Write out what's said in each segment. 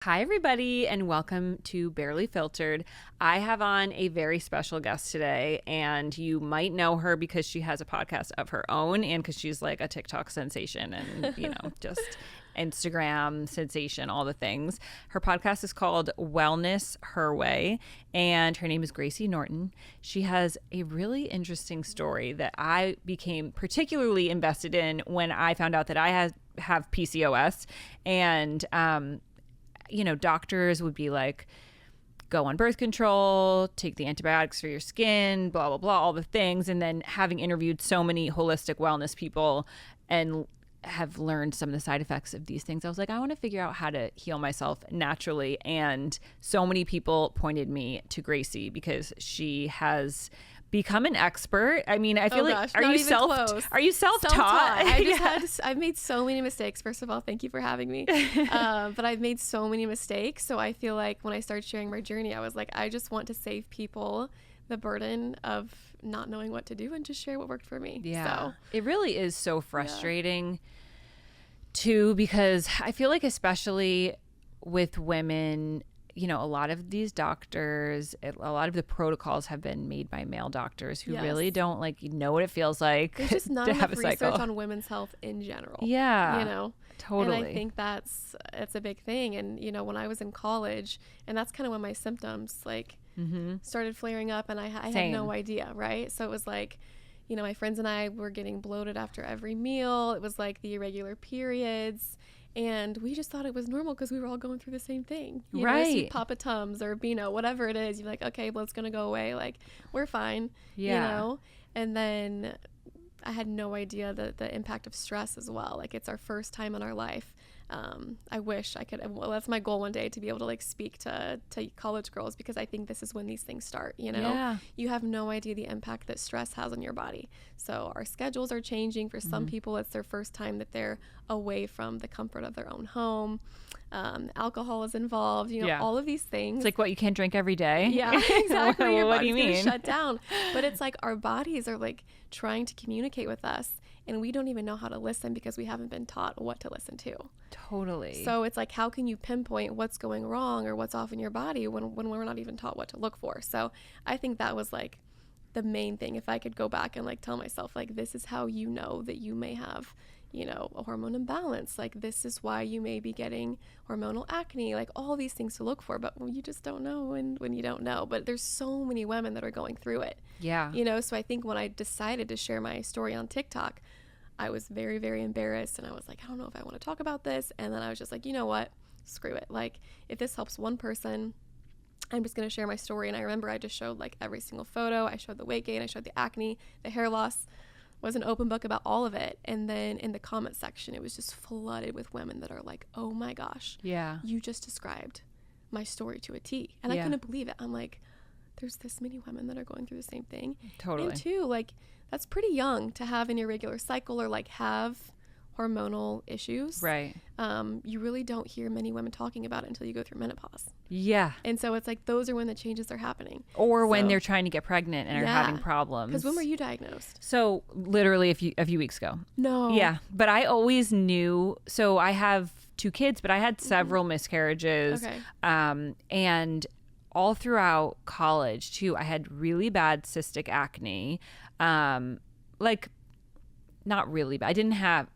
Hi, everybody, and welcome to Barely Filtered. I have on a very special guest today, and you might know her because she has a podcast of her own and because she's like a TikTok sensation and, just Instagram sensation, all the things. Her podcast is called Wellness Her Way, and her name is Gracie Norton. She has a really interesting story that I became particularly invested in when I found out that I have PCOS, and doctors would be like, go on birth control, take the antibiotics for your skin, blah, blah, blah, all the things. And then having interviewed so many holistic wellness people and have learned some of the side effects of these things, I was like, I want to figure out how to heal myself naturally. And so many people pointed me to Gracie because she has become an expert. I mean, I feel are you self-taught? I've made so many mistakes. First of all, thank you for having me. But I've made so many mistakes. So I feel like when I started sharing my journey, I was like, I just want to save people the burden of not knowing what to do and just share what worked for me. Yeah. So it really is so frustrating too, because I feel like especially with women, a lot of these doctors, a lot of the protocols have been made by male doctors who really don't know what it feels like. There's just not enough research on women's health in general. Yeah. Totally. And I think it's a big thing. And, when I was in college, and that's kind of when my symptoms started flaring up, and I had no idea. Right. So it was like, my friends and I were getting bloated after every meal. It was like the irregular periods. And we just thought it was normal because we were all going through the same thing. So Papa Tums or Beano, whatever it is. You're like, okay, well, it's going to go away. Like, we're fine. Yeah. And then I had no idea the impact of stress as well. Like, it's our first time in our life. I wish I could. Well, that's my goal one day, to be able to speak to college girls, because I think this is when these things start. You have no idea the impact that stress has on your body. So our schedules are changing. For some people, it's their first time that they're away from the comfort of their own home. Alcohol is involved. All of these things. It's like, what, you can't drink every day? Yeah, exactly. Your what do you mean? Shut down. But it's like our bodies are trying to communicate with us, and we don't even know how to listen because we haven't been taught what to listen to. Totally. So it's like, how can you pinpoint what's going wrong or what's off in your body when we're not even taught what to look for? So I think that was the main thing. If I could go back and tell myself, this is how you know that you may have, a hormone imbalance. This is why you may be getting hormonal acne, all these things to look for. But you just don't know when you don't know. But there's so many women that are going through it. Yeah. So I think when I decided to share my story on TikTok, I was very, very embarrassed. And I was like, I don't know if I want to talk about this. And then I was just like, you know what? Screw it. If this helps one person, I'm just going to share my story. And I remember I just showed every single photo. I showed the weight gain. I showed the acne, the hair loss. Was an open book about all of it. And then in the comment section, it was just flooded with women that are like, oh my gosh, you just described my story to a T. And I couldn't believe it. I'm like, there's this many women that are going through the same thing. Totally. And two, that's pretty young to have an irregular cycle or have hormonal issues. Right. You really don't hear many women talking about it until you go through menopause. Yeah. And so it's those are when the changes are happening. Or when they're trying to get pregnant and are having problems. Because when were you diagnosed? So literally a few weeks ago. No. Yeah. But I always knew. So I have 2 kids, but I had several miscarriages. Okay. And all throughout college too, I had really bad cystic acne. Not really bad.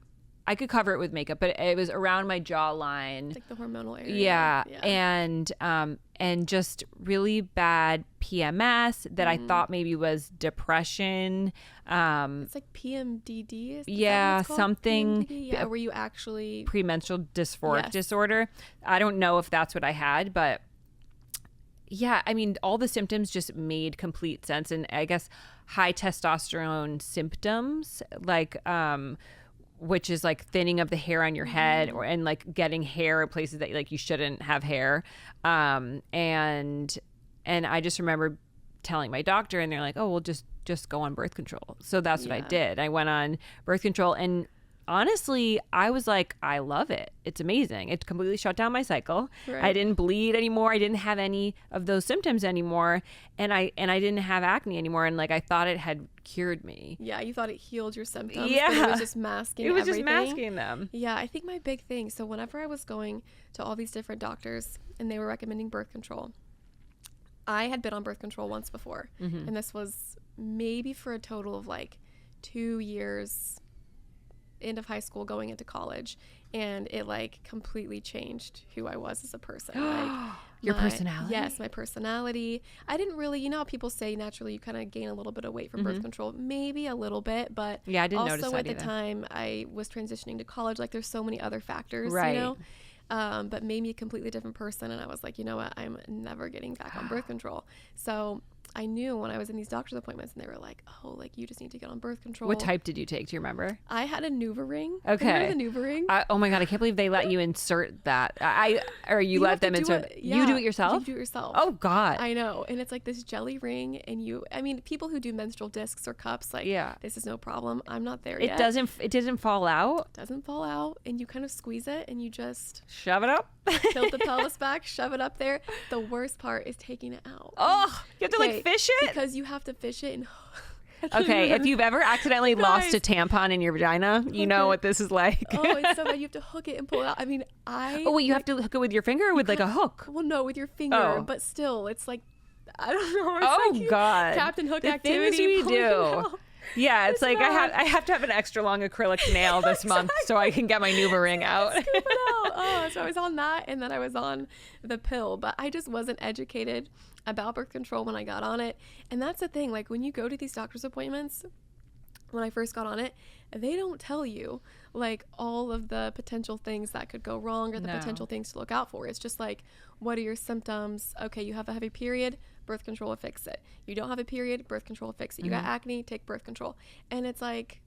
I could cover it with makeup, but it was around my jawline. The hormonal area. Yeah. And just really bad PMS that I thought maybe was depression. It's PMDD. Is yeah, that what it's called? something. PMDD? Yeah, were you actually premenstrual dysphoric disorder? I don't know if that's what I had, but yeah, I mean, all the symptoms just made complete sense. And I guess high testosterone symptoms, which is thinning of the hair on your head and getting hair in places that you shouldn't have hair. And I just remember telling my doctor, and they're like, oh, well, just go on birth control. So that's what I did. I went on birth control, and honestly, I was like, I love it. It's amazing. It completely shut down my cycle. Right. I didn't bleed anymore. I didn't have any of those symptoms anymore. And I didn't have acne anymore. And like, I thought it had cured me. Yeah, you thought it healed your symptoms. Yeah. But it was just masking everything. Just masking them. Yeah, I think my big thing, so whenever I was going to all these different doctors and they were recommending birth control, I had been on birth control once before. Mm-hmm. And this was maybe for a total of like 2 years, end of high school going into college, and it like completely changed who I was as a person. Like your personality? Yes, my personality. I didn't really, you know how people say naturally you kind of gain a little bit of weight from birth control, maybe a little bit, but yeah, I didn't notice also that at the either. time I was transitioning to college, like there's so many other factors, right. you know, but made me a completely different person. And I was like, you know what, I'm never getting back on birth control. So I knew when I was in these doctor's appointments and they were like, oh, like you just need to get on birth control. What type did you take? Do you remember? I had a Nuva ring. Okay. Remember the Nuva ring? Oh my God, I can't believe they let you insert that. You let them insert. Yeah, you do it yourself? You do it yourself. Oh God. I know. And it's like this jelly ring, and I mean, people who do menstrual discs or cups, like, yeah, this is no problem. I'm not there yet. It doesn't fall out? It doesn't fall out, and you kind of squeeze it and you just shove it up. tilt the pelvis back, shove it up there. The worst part is taking it out. Oh, you have to like fish it? Because you have to fish it and okay, if you've ever accidentally lost a tampon in your vagina, you know what this is like. Oh, it's so bad. You have to hook it and pull it out. I mean, Oh, wait, you have to hook it with your finger or with like a hook? Well, no, with your finger, Oh. But still, it's like, I don't know. It's Oh like God. Captain Hook the activity. things we pulling it do. out. Yeah, it's like bad. I have to have an extra long acrylic nail this month so I can get my Nuva ring out. Scoop it out. Oh, so I was on that, and then I was on the pill, but I just wasn't educated about birth control when I got on it. And that's the thing, like when you go to these doctor's appointments, when I first got on it, they don't tell you like all of the potential things that could go wrong or the potential things to look out for. It's just like, what are your symptoms? Okay, you have a heavy period, birth control will fix it. You don't have a period, birth control will fix it. You got acne, take birth control. And it's like,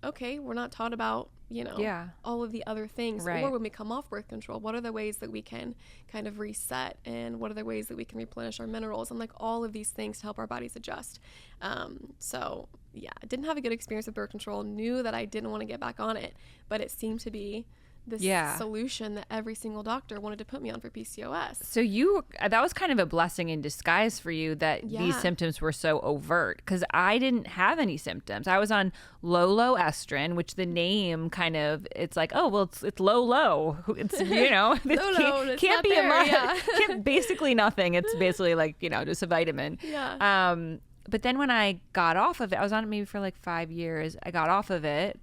okay, we're not taught about, you know, all of the other things. Right. Or when we come off birth control, what are the ways that we can kind of reset, and what are the ways that we can replenish our minerals, and like all of these things to help our bodies adjust. So yeah, I didn't have a good experience with birth control, knew that I didn't want to get back on it, but it seemed to be this solution that every single doctor wanted to put me on for PCOS. So that was kind of a blessing in disguise for you that these symptoms were so overt, because I didn't have any symptoms. I was on low estrin, which the name kind of, it's like, oh, well, it's low. It's, you know, it can't be can't, basically nothing. It's basically like, you know, just a vitamin. Yeah. But then when I got off of it, I was on it maybe for like 5 years. I got off of it,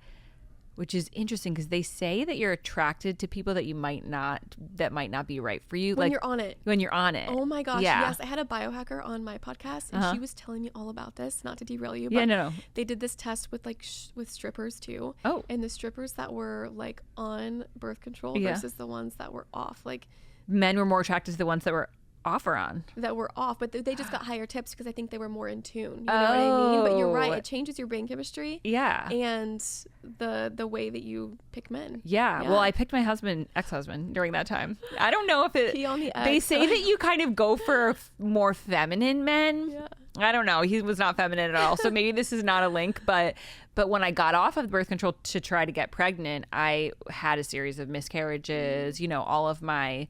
which is interesting because they say that you're attracted to people that might not be right for you. When you're on it. Oh my gosh. Yeah. Yes. I had a biohacker on my podcast, and she was telling me all about this, not to derail you, but yeah, no. They did this test with like with strippers too. Oh. And the strippers that were like on birth control versus the ones that were off, like men were more attracted to the ones that were off or on? That were off, but they just got higher tips because I think they were more in tune. You know what I mean? But you're right. It changes your brain chemistry. Yeah. And the way that you pick men. Yeah. Well, I picked my ex-husband during that time. I don't know if it... He on the X. They say that you kind of go for more feminine men. Yeah. I don't know. He was not feminine at all. So maybe this is not a link, but when I got off of birth control to try to get pregnant, I had a series of miscarriages, you know, all of my...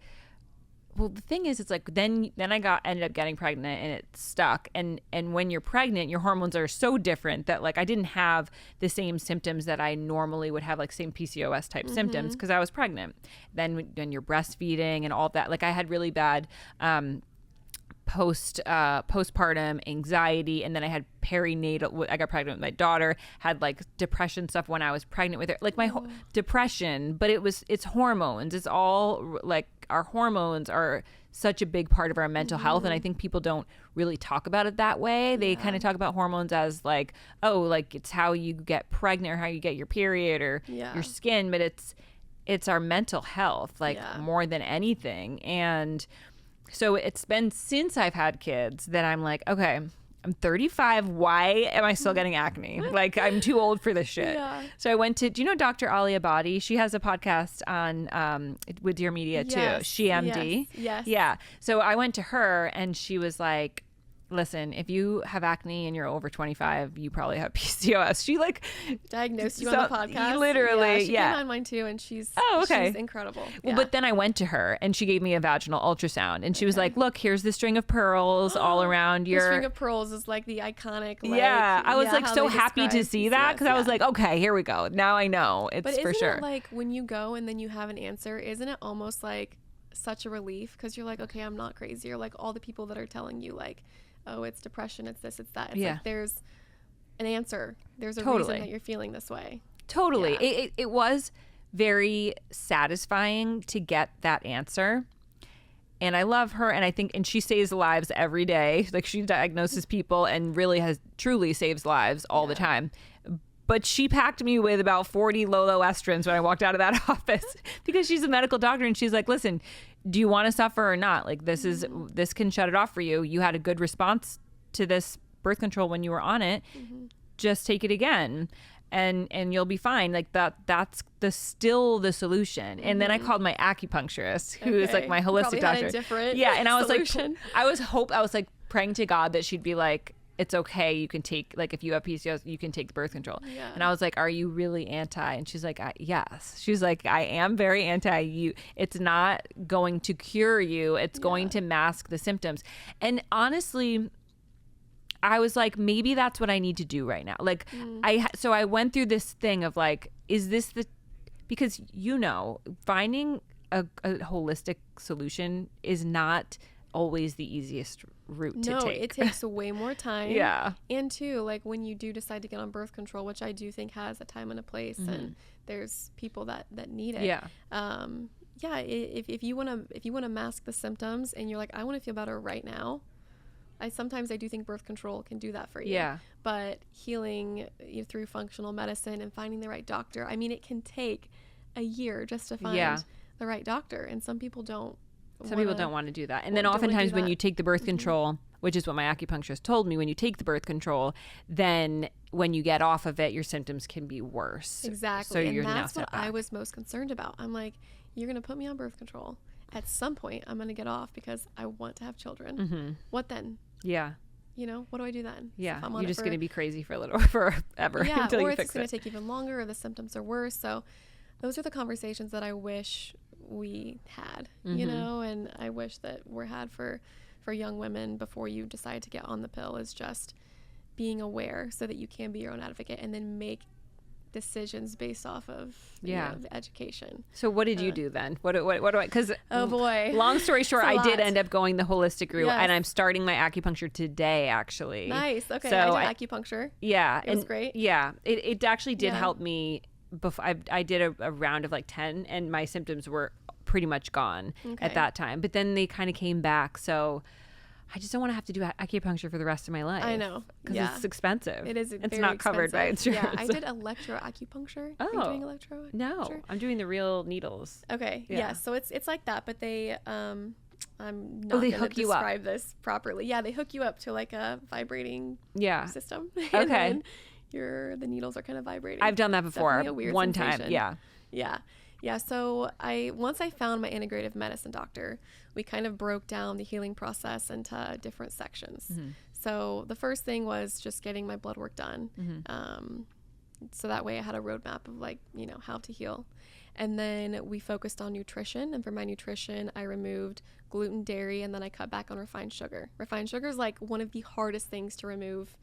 Well, the thing is, it's like then I ended up getting pregnant, and it stuck. And when you're pregnant, your hormones are so different that like I didn't have the same symptoms that I normally would have, like same PCOS type symptoms, because I was pregnant. Then when you're breastfeeding and all that, like I had really bad postpartum anxiety, and then I had perinatal. I got pregnant with my daughter, had like depression stuff when I was pregnant with her, like my depression, but it's hormones. It's all like our hormones are such a big part of our mental health, and I think people don't really talk about it that way. They kind of talk about hormones as like, oh, like it's how you get pregnant or how you get your period or your skin, but it's our mental health, like more than anything. And so it's been since I've had kids that I'm like, okay, I'm 35. Why am I still getting acne? Like, I'm too old for this shit. Yeah. So I went to, do you know Dr. Ali Abadi? She has a podcast on with Dear Media too. She MD. Yes. Yeah. So I went to her, and she was like, listen, if you have acne and you're over 25, you probably have PCOS. She like diagnosed you on the podcast. Literally, she came on mine too, and she's incredible. Well, but then I went to her and she gave me a vaginal ultrasound, and she was like, "Look, here's the string of pearls all around your." The string of pearls is like the iconic. Like, I was like so happy to see that, because I was like, okay, here we go. Now I know it's but for sure. It like when you go and then you have an answer, isn't it almost like such a relief, because you're like, okay, I'm not crazy, or like all the people that are telling you like, oh, it's depression, it's this, it's that. It's like there's an answer. There's a reason that you're feeling this way. Totally. Yeah. It was very satisfying to get that answer. And I love her, and I think, and she saves lives every day. Like, she diagnoses people and really truly saves lives all the time. But she packed me with about 40 low estrins when I walked out of that office, because she's a medical doctor, and she's like, listen, do you want to suffer or not? Like, this can shut it off for you. You had a good response to this birth control when you were on it. Just take it again. And you'll be fine. Like that's still the solution. And then I called my acupuncturist, who is like my holistic doctor. Had a different and I was solution. like, I was like praying to God that she'd be like, it's okay, you can take, like, if you have PCOS, you can take the birth control. And I was like, are you really anti? And she's like, yes. She's like, I am very anti. You, it's not going to cure you. It's going to mask the symptoms. And honestly, I was like, maybe that's what I need to do right now. Like, so I went through this thing of like, is this because, finding a holistic solution is not always the easiest route to take. No, it takes way more time. Yeah. And too, like, when you do decide to get on birth control, which I do think has a time and a place, and there's people that need it. Yeah. If you want to mask the symptoms and you're like, I want to feel better right now, I do think birth control can do that for you. Yeah. But healing through functional medicine and finding the right doctor, I mean, it can take a year just to find the right doctor, and some people don't. Some people don't want to do that. And then oftentimes when you take the birth control, which is what my acupuncturist told me, when you take the birth control, then when you get off of it, your symptoms can be worse. Exactly. So and that's what I was most concerned about. I'm like, you're going to put me on birth control. At some point, I'm going to get off because I want to have children. What then? Yeah. What do I do then? Yeah. You're just going to be crazy forever yeah, until or you fix it. It's going to take even longer, or the symptoms are worse. So those are the conversations that I wish we had, and I wish that we're had for young women before you decide to get on the pill, is just being aware so that you can be your own advocate and then make decisions based off of the education. So what did you do then? What do I, because oh boy, long story short, I did end up going the holistic route, and I'm starting my acupuncture today, actually. Nice. Okay. So I did acupuncture. Yeah. It was great. Yeah. It actually did help me. Before I did a round of like 10, and my symptoms were pretty much gone at that time, but then they kind of came back. So I just don't want to have to do acupuncture for the rest of my life. I know, because it's expensive. It is. It's not covered by insurance. Yeah, I did electroacupuncture. Oh, are you doing electroacupuncture? No, I'm doing the real needles. Okay, yeah. So it's like that, but they I'm not going to describe this properly. Yeah, they hook you up to like a vibrating system. Okay. The needles are kind of vibrating. I've done that before. A weird one sensation. time. Yeah. So once I found my integrative medicine doctor, we kind of broke down the healing process into different sections. So the first thing was just getting my blood work done. So that way I had a roadmap of like, how to heal. And then we focused on nutrition. And for my nutrition, I removed gluten, dairy, and then I cut back on refined sugar. Refined sugar is like one of the hardest things to remove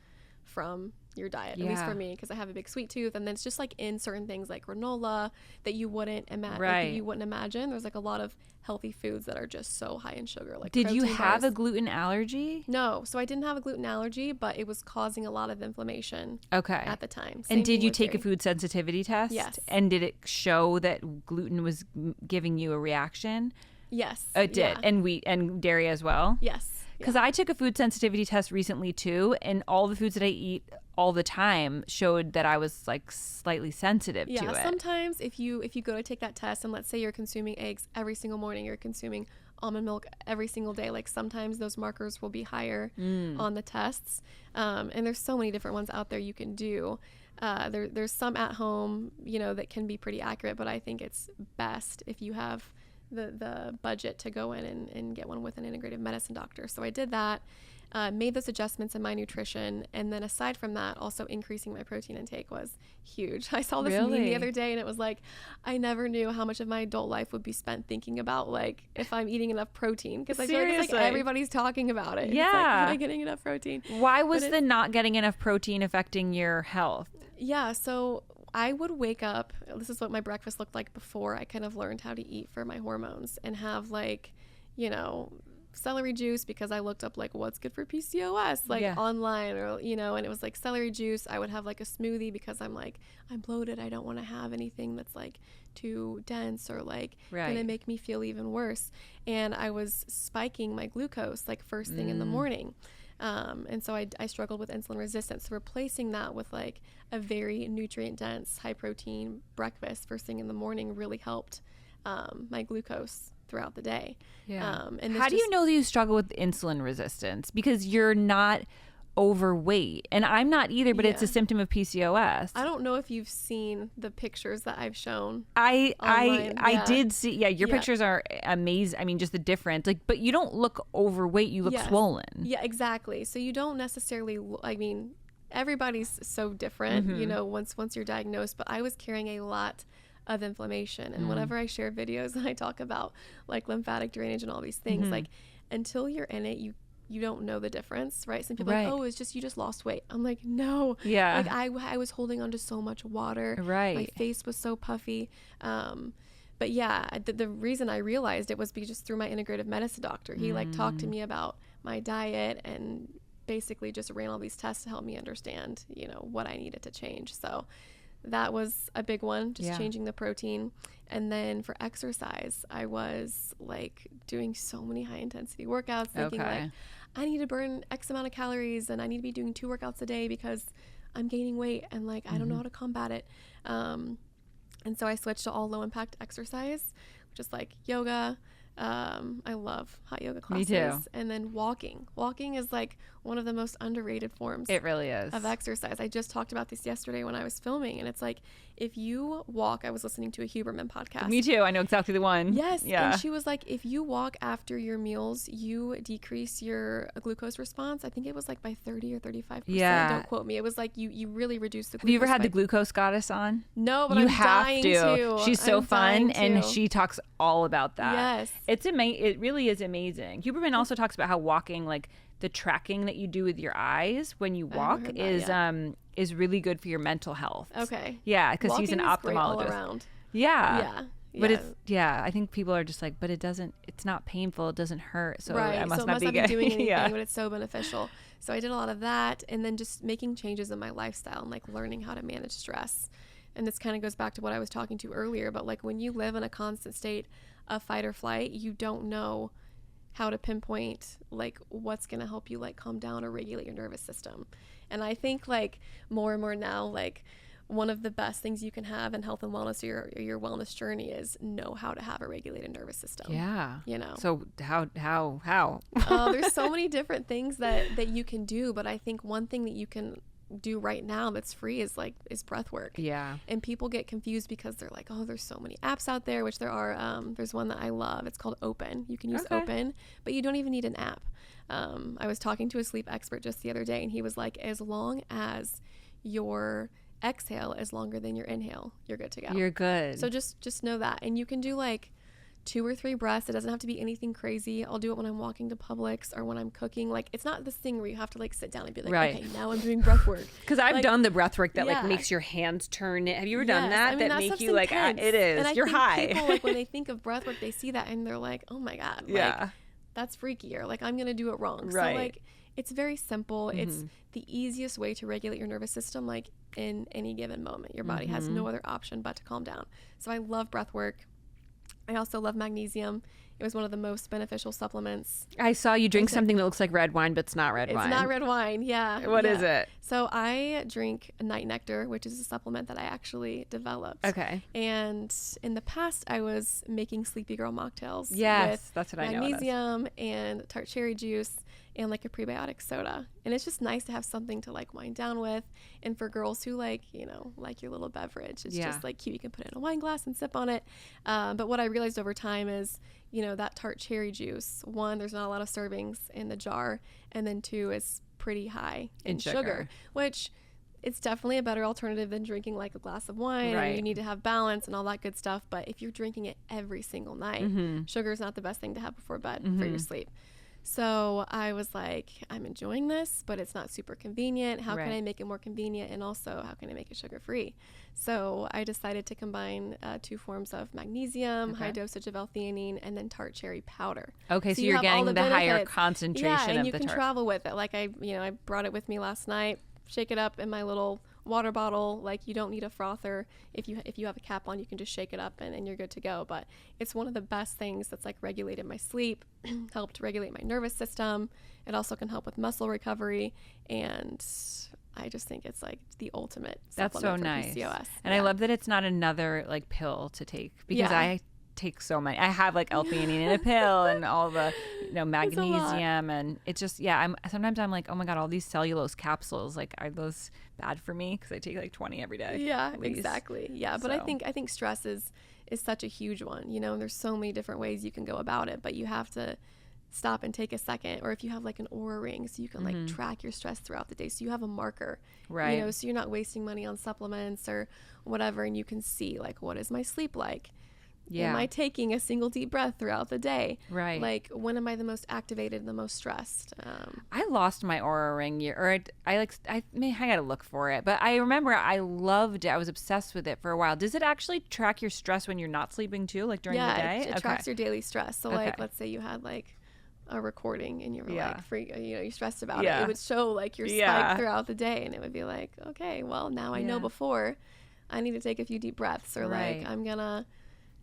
from your diet, at least for me, because I have a big sweet tooth, and then it's just like in certain things like granola that you wouldn't imagine. There's like a lot of healthy foods that are just so high in sugar. Like, did you have a gluten allergy? No, so I didn't have a gluten allergy, but it was causing a lot of inflammation. At the time. And did you take a food sensitivity test? Yes. And did it show that gluten was giving you a reaction? Yes. It did. Yeah. And wheat and dairy as well? Yes. Because I took a food sensitivity test recently too, and all the foods that I eat all the time showed that I was like slightly sensitive to it. Yeah, sometimes if you go to take that test, and let's say you're consuming eggs every single morning, you're consuming almond milk every single day, like sometimes those markers will be higher on the tests. And there's so many different ones out there you can do. There's some at home, that can be pretty accurate, but I think it's best if you have the budget to go in and get one with an integrative medicine doctor. So I did that, made those adjustments in my nutrition. And then aside from that, also increasing my protein intake was huge. I saw this meme the other day and it was like, I never knew how much of my adult life would be spent thinking about like if I'm eating enough protein. Because I feel like it's like everybody's talking about it. Yeah. It's like, am I getting enough protein? Why was the not getting enough protein affecting your health? Yeah. So I would wake up, this is what my breakfast looked like before I kind of learned how to eat for my hormones, and have like, you know, celery juice, because I looked up like what's good for PCOS, like online, or, you know, and it was like celery juice. I would have like a smoothie because I'm like, I'm bloated. I don't want to have anything that's like too dense or like gonna make me feel even worse. And I was spiking my glucose like first thing in the morning. And so I struggled with insulin resistance. So replacing that with like a very nutrient dense, high protein breakfast first thing in the morning really helped my glucose throughout the day. And how do you know that you struggle with insulin resistance? Because you're not overweight, and I'm not either, but it's a symptom of PCOS. I don't know if you've seen the pictures that I've shown. I did see. Yeah, your pictures are amazing. I mean, just the difference. Like, but you don't look overweight. You look swollen. Yeah, exactly. So you don't necessarily. I mean, everybody's so different, you know, once you're diagnosed. But I was carrying a lot of inflammation, and whenever I share videos and I talk about like lymphatic drainage and all these things, like until you're in it, you don't know the difference, right? Some people are like, oh, it's just you just lost weight. I'm like, no. Yeah. Like I was holding on to so much water. Right. My face was so puffy. But yeah, the reason I realized it was just through my integrative medicine doctor. He like talked to me about my diet and basically just ran all these tests to help me understand, you know, what I needed to change. So that was a big one, just changing the protein. And then for exercise, I was like doing so many high intensity workouts, thinking like, I need to burn X amount of calories and I need to be doing 2 workouts a day because I'm gaining weight and like, I don't know how to combat it. And so I switched to all low impact exercise, just like yoga. I love hot yoga classes. Me too. And then walking. Walking is like one of the most underrated forms. It really is. Of exercise. I just talked about this yesterday when I was filming, and it's like if you walk, I was listening to a Huberman podcast. Me too. I know exactly the one. Yes. Yeah. And she was like, if you walk after your meals, you decrease your glucose response. I think it was like by 30 or 35%. Yeah. Don't quote me. It was like you really reduce the glucose. Have you ever had the glucose goddess on? No, but I'm dying to. She's so fun, and she talks all about that. Yes. It's amazing. It really is amazing. Huberman also talks about how walking, like the tracking that you do with your eyes when you walk, is really good for your mental health. Okay. Yeah, because he's an ophthalmologist. All around. Yeah. But I think people are just like, but it's not painful, it doesn't hurt, so I must not be doing anything, but it's so beneficial. So I did a lot of that, and then just making changes in my lifestyle and like learning how to manage stress. And this kind of goes back to what I was talking to earlier, but like when you live in a constant state of fight or flight, you don't know how to pinpoint like what's going to help you like calm down or regulate your nervous system. And I think like more and more now, like one of the best things you can have in health and wellness or your wellness journey is know how to have a regulated nervous system. Yeah. You know. So how? There's so many different things that you can do, but I think one thing that you can do right now that's free is breath work. Yeah. And people get confused because they're like, oh, there's so many apps out there, which there are. There's one that I love. It's called Open. You can use Open, but you don't even need an app. I was talking to a sleep expert just the other day, and he was like, as long as your exhale is longer than your inhale, you're good to go. You're good. So just know that. And you can do like 2 or 3 breaths. It doesn't have to be anything crazy. I'll do it when I'm walking to Publix or when I'm cooking. Like, it's not this thing where you have to like sit down and be like, okay, now I'm doing breath work. Because I've done the breath work that like makes your hands turn. Have you ever done that? I mean, that make you like, it is. And you're high. People, like when they think of breath work, they see that and they're like, oh my God, like, that's freaky, or like I'm gonna do it wrong. Right. So like it's very simple. It's the easiest way to regulate your nervous system, like in any given moment. Your body has no other option but to calm down. So I love breath work. I also love magnesium. It was one of the most beneficial supplements. I saw you drink something that looks like red wine, but it's not red wine. It's not red wine, yeah. What is it? So I drink Nite Nectar, which is a supplement that I actually developed. Okay. And in the past, I was making Sleepy Girl mocktails. Yes, with that's what I know. Magnesium and tart cherry juice and like a prebiotic soda. And it's just nice to have something to like wind down with. And for girls who like, you know, like your little beverage, it's just like cute. You can put it in a wine glass and sip on it. But what I realized over time is, you know, that tart cherry juice, one, there's not a lot of servings in the jar. And then two, it's pretty high in sugar, which it's definitely a better alternative than drinking like a glass of wine. Right. And you need to have balance and all that good stuff. But if you're drinking it every single night, sugar is not the best thing to have before bed for your sleep. So I was like, I'm enjoying this, but it's not super convenient. How can I make it more convenient? And also, how can I make it sugar-free? So I decided to combine 2 forms of magnesium, high dosage of L-theanine, and then tart cherry powder. Okay, so you're getting the higher concentration of the tart. Yeah, and you can travel with it. Like I brought it with me last night, shake it up in my little water bottle. Like you don't need a frother. If you have a cap on, you can just shake it up and you're good to go. But it's one of the best things that's like regulated my sleep, helped regulate my nervous system. It also can help with muscle recovery, and I just think it's like the ultimate supplement for PCOS. And I love that it's not another like pill to take, because I take so many. I have like L-theanine in a pill and all the magnesium, and it's just sometimes I'm like, oh my god, all these cellulose capsules, like, are those bad for me? Because I take like 20 every day. Yeah, exactly. Yeah, but I think stress is such a huge one, you know, and there's so many different ways you can go about it, but you have to stop and take a second. Or if you have like an Oura ring, so you can like track your stress throughout the day, so you have a marker, right? You know, so you're not wasting money on supplements or whatever, and you can see like, what is my sleep like? Am I taking a single deep breath throughout the day? Right. Like, when am I the most activated and the most stressed? I lost my Oura ring I gotta look for it, but I remember I loved it. I was obsessed with it for a while. Does it actually track your stress when you're not sleeping too, like during the day? It tracks your daily stress. So like, let's say you had like a recording and you were like you're stressed about it. It would show like your spike throughout the day, and it would be like, okay, well now I know before I need to take a few deep breaths, or like I'm gonna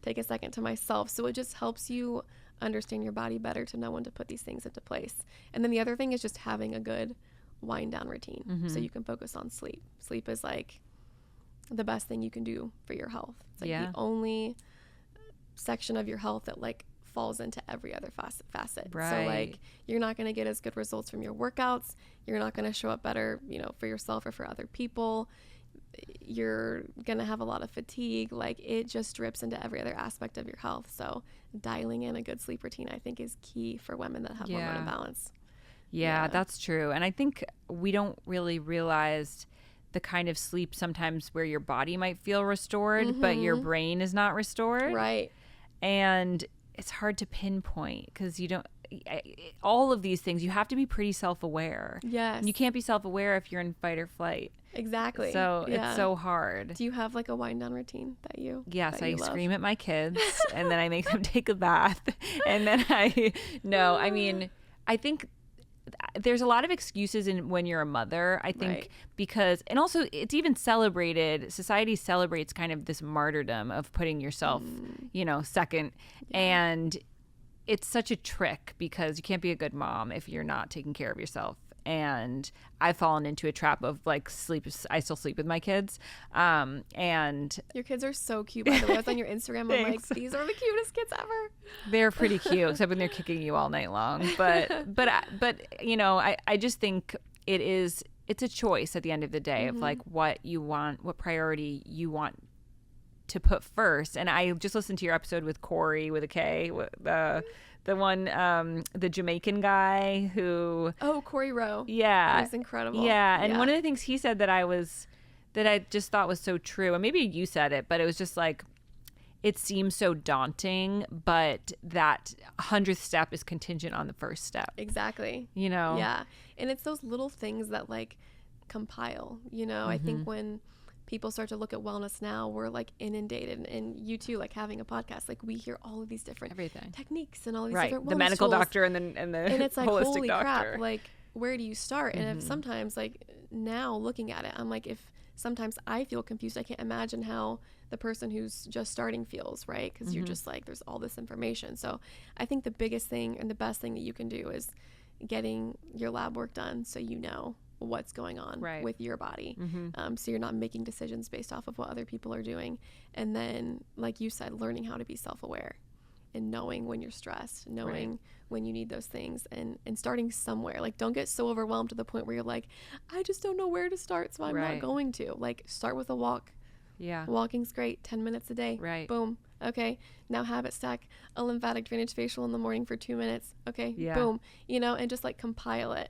take a second to myself. So it just helps you understand your body better to know when to put these things into place. And then the other thing is just having a good wind down routine, so you can focus on sleep. Sleep is like the best thing you can do for your health. It's like the only section of your health that like falls into every other facet. Right. So like, you're not going to get as good results from your workouts. You're not going to show up better, you know, for yourself or for other people. You're going to have a lot of fatigue. Like, it just drips into every other aspect of your health. So dialing in a good sleep routine, I think, is key for women that have hormone imbalance. Yeah, that's true. And I think we don't really realize the kind of sleep sometimes where your body might feel restored, but your brain is not restored. Right. And it's hard to pinpoint, because you don't, all of these things, you have to be pretty self-aware. Yes. And you can't be self-aware if you're in fight or flight. Exactly. So it's so hard. Do you have like a wind down routine that you I scream at my kids and then I make them take a bath, and then I mean, I think there's a lot of excuses when you're a mother, I think, because, and also it's even celebrated, society celebrates kind of this martyrdom of putting yourself, second. And it's such a trick, because you can't be a good mom if you're not taking care of yourself. And I've fallen into a trap of like I still sleep with my kids. And your kids are so cute, by the way. I was on your Instagram. I'm like, these are the cutest kids ever. They're pretty cute, except when they're kicking you all night long. But I just think it's a choice at the end of the day of like what you want, what priority you want to put first. And I just listened to your episode with Corey with a K, the one, the Jamaican guy who... Oh, Corey Rowe. Yeah. He's incredible. Yeah. And one of the things he said that I just thought was so true, and maybe you said it, but it was just like, it seems so daunting, but that 100th step is contingent on the first step. Exactly. You know? Yeah. And it's those little things that like compile, you know? I think when people start to look at wellness now, we're like inundated, and you too, like having a podcast, like we hear all of these different techniques and all these different wellness the medical tools. Doctor and it's like, holistic holy doctor. crap, like where do you start? And if sometimes, like now looking at it, I'm like, if sometimes I feel confused, I can't imagine how the person who's just starting feels, right? Because you're just like, there's all this information. So I think the biggest thing and the best thing that you can do is getting your lab work done, so you know what's going on right. with your body. Mm-hmm. So you're not making decisions based off of what other people are doing. And then, like you said, learning how to be self-aware and knowing when you're stressed, knowing right. when you need those things, and starting somewhere. Like, don't get so overwhelmed to the point where you're like, I just don't know where to start, so I'm right. not going to. Like, start with a walk. Yeah. Walking's great. 10 minutes a day. Right. Boom. Okay. Now habit stack a lymphatic drainage facial in the morning for 2 minutes. Okay. Yeah. Boom. You know, and just like compile it.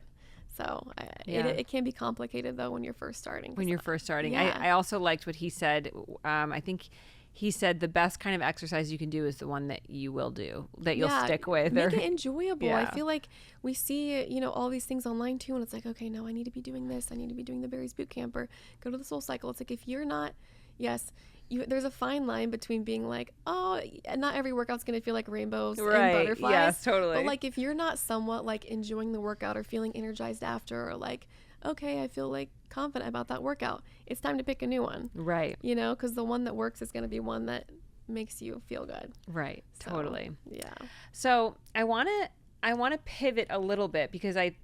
So it can be complicated though when you're first starting. When you're first starting. Yeah. I also liked what he said. I think he said the best kind of exercise you can do is the one that you will do, that you'll stick with. Make it enjoyable. Yeah. I feel like we see, you know, all these things online too, and it's like, okay, no, I need to be doing this. I need to be doing the Berries boot camp or go to the Soul Cycle. It's like, if you're not, there's a fine line between being like, oh, not every workout's going to feel like rainbows and butterflies. Yes, totally. But like, if you're not somewhat like enjoying the workout or feeling energized after, or like, okay, I feel like confident about that workout, it's time to pick a new one. Right. You know, because the one that works is going to be one that makes you feel good. Right. So, totally. Yeah. So I want to pivot a little bit, because I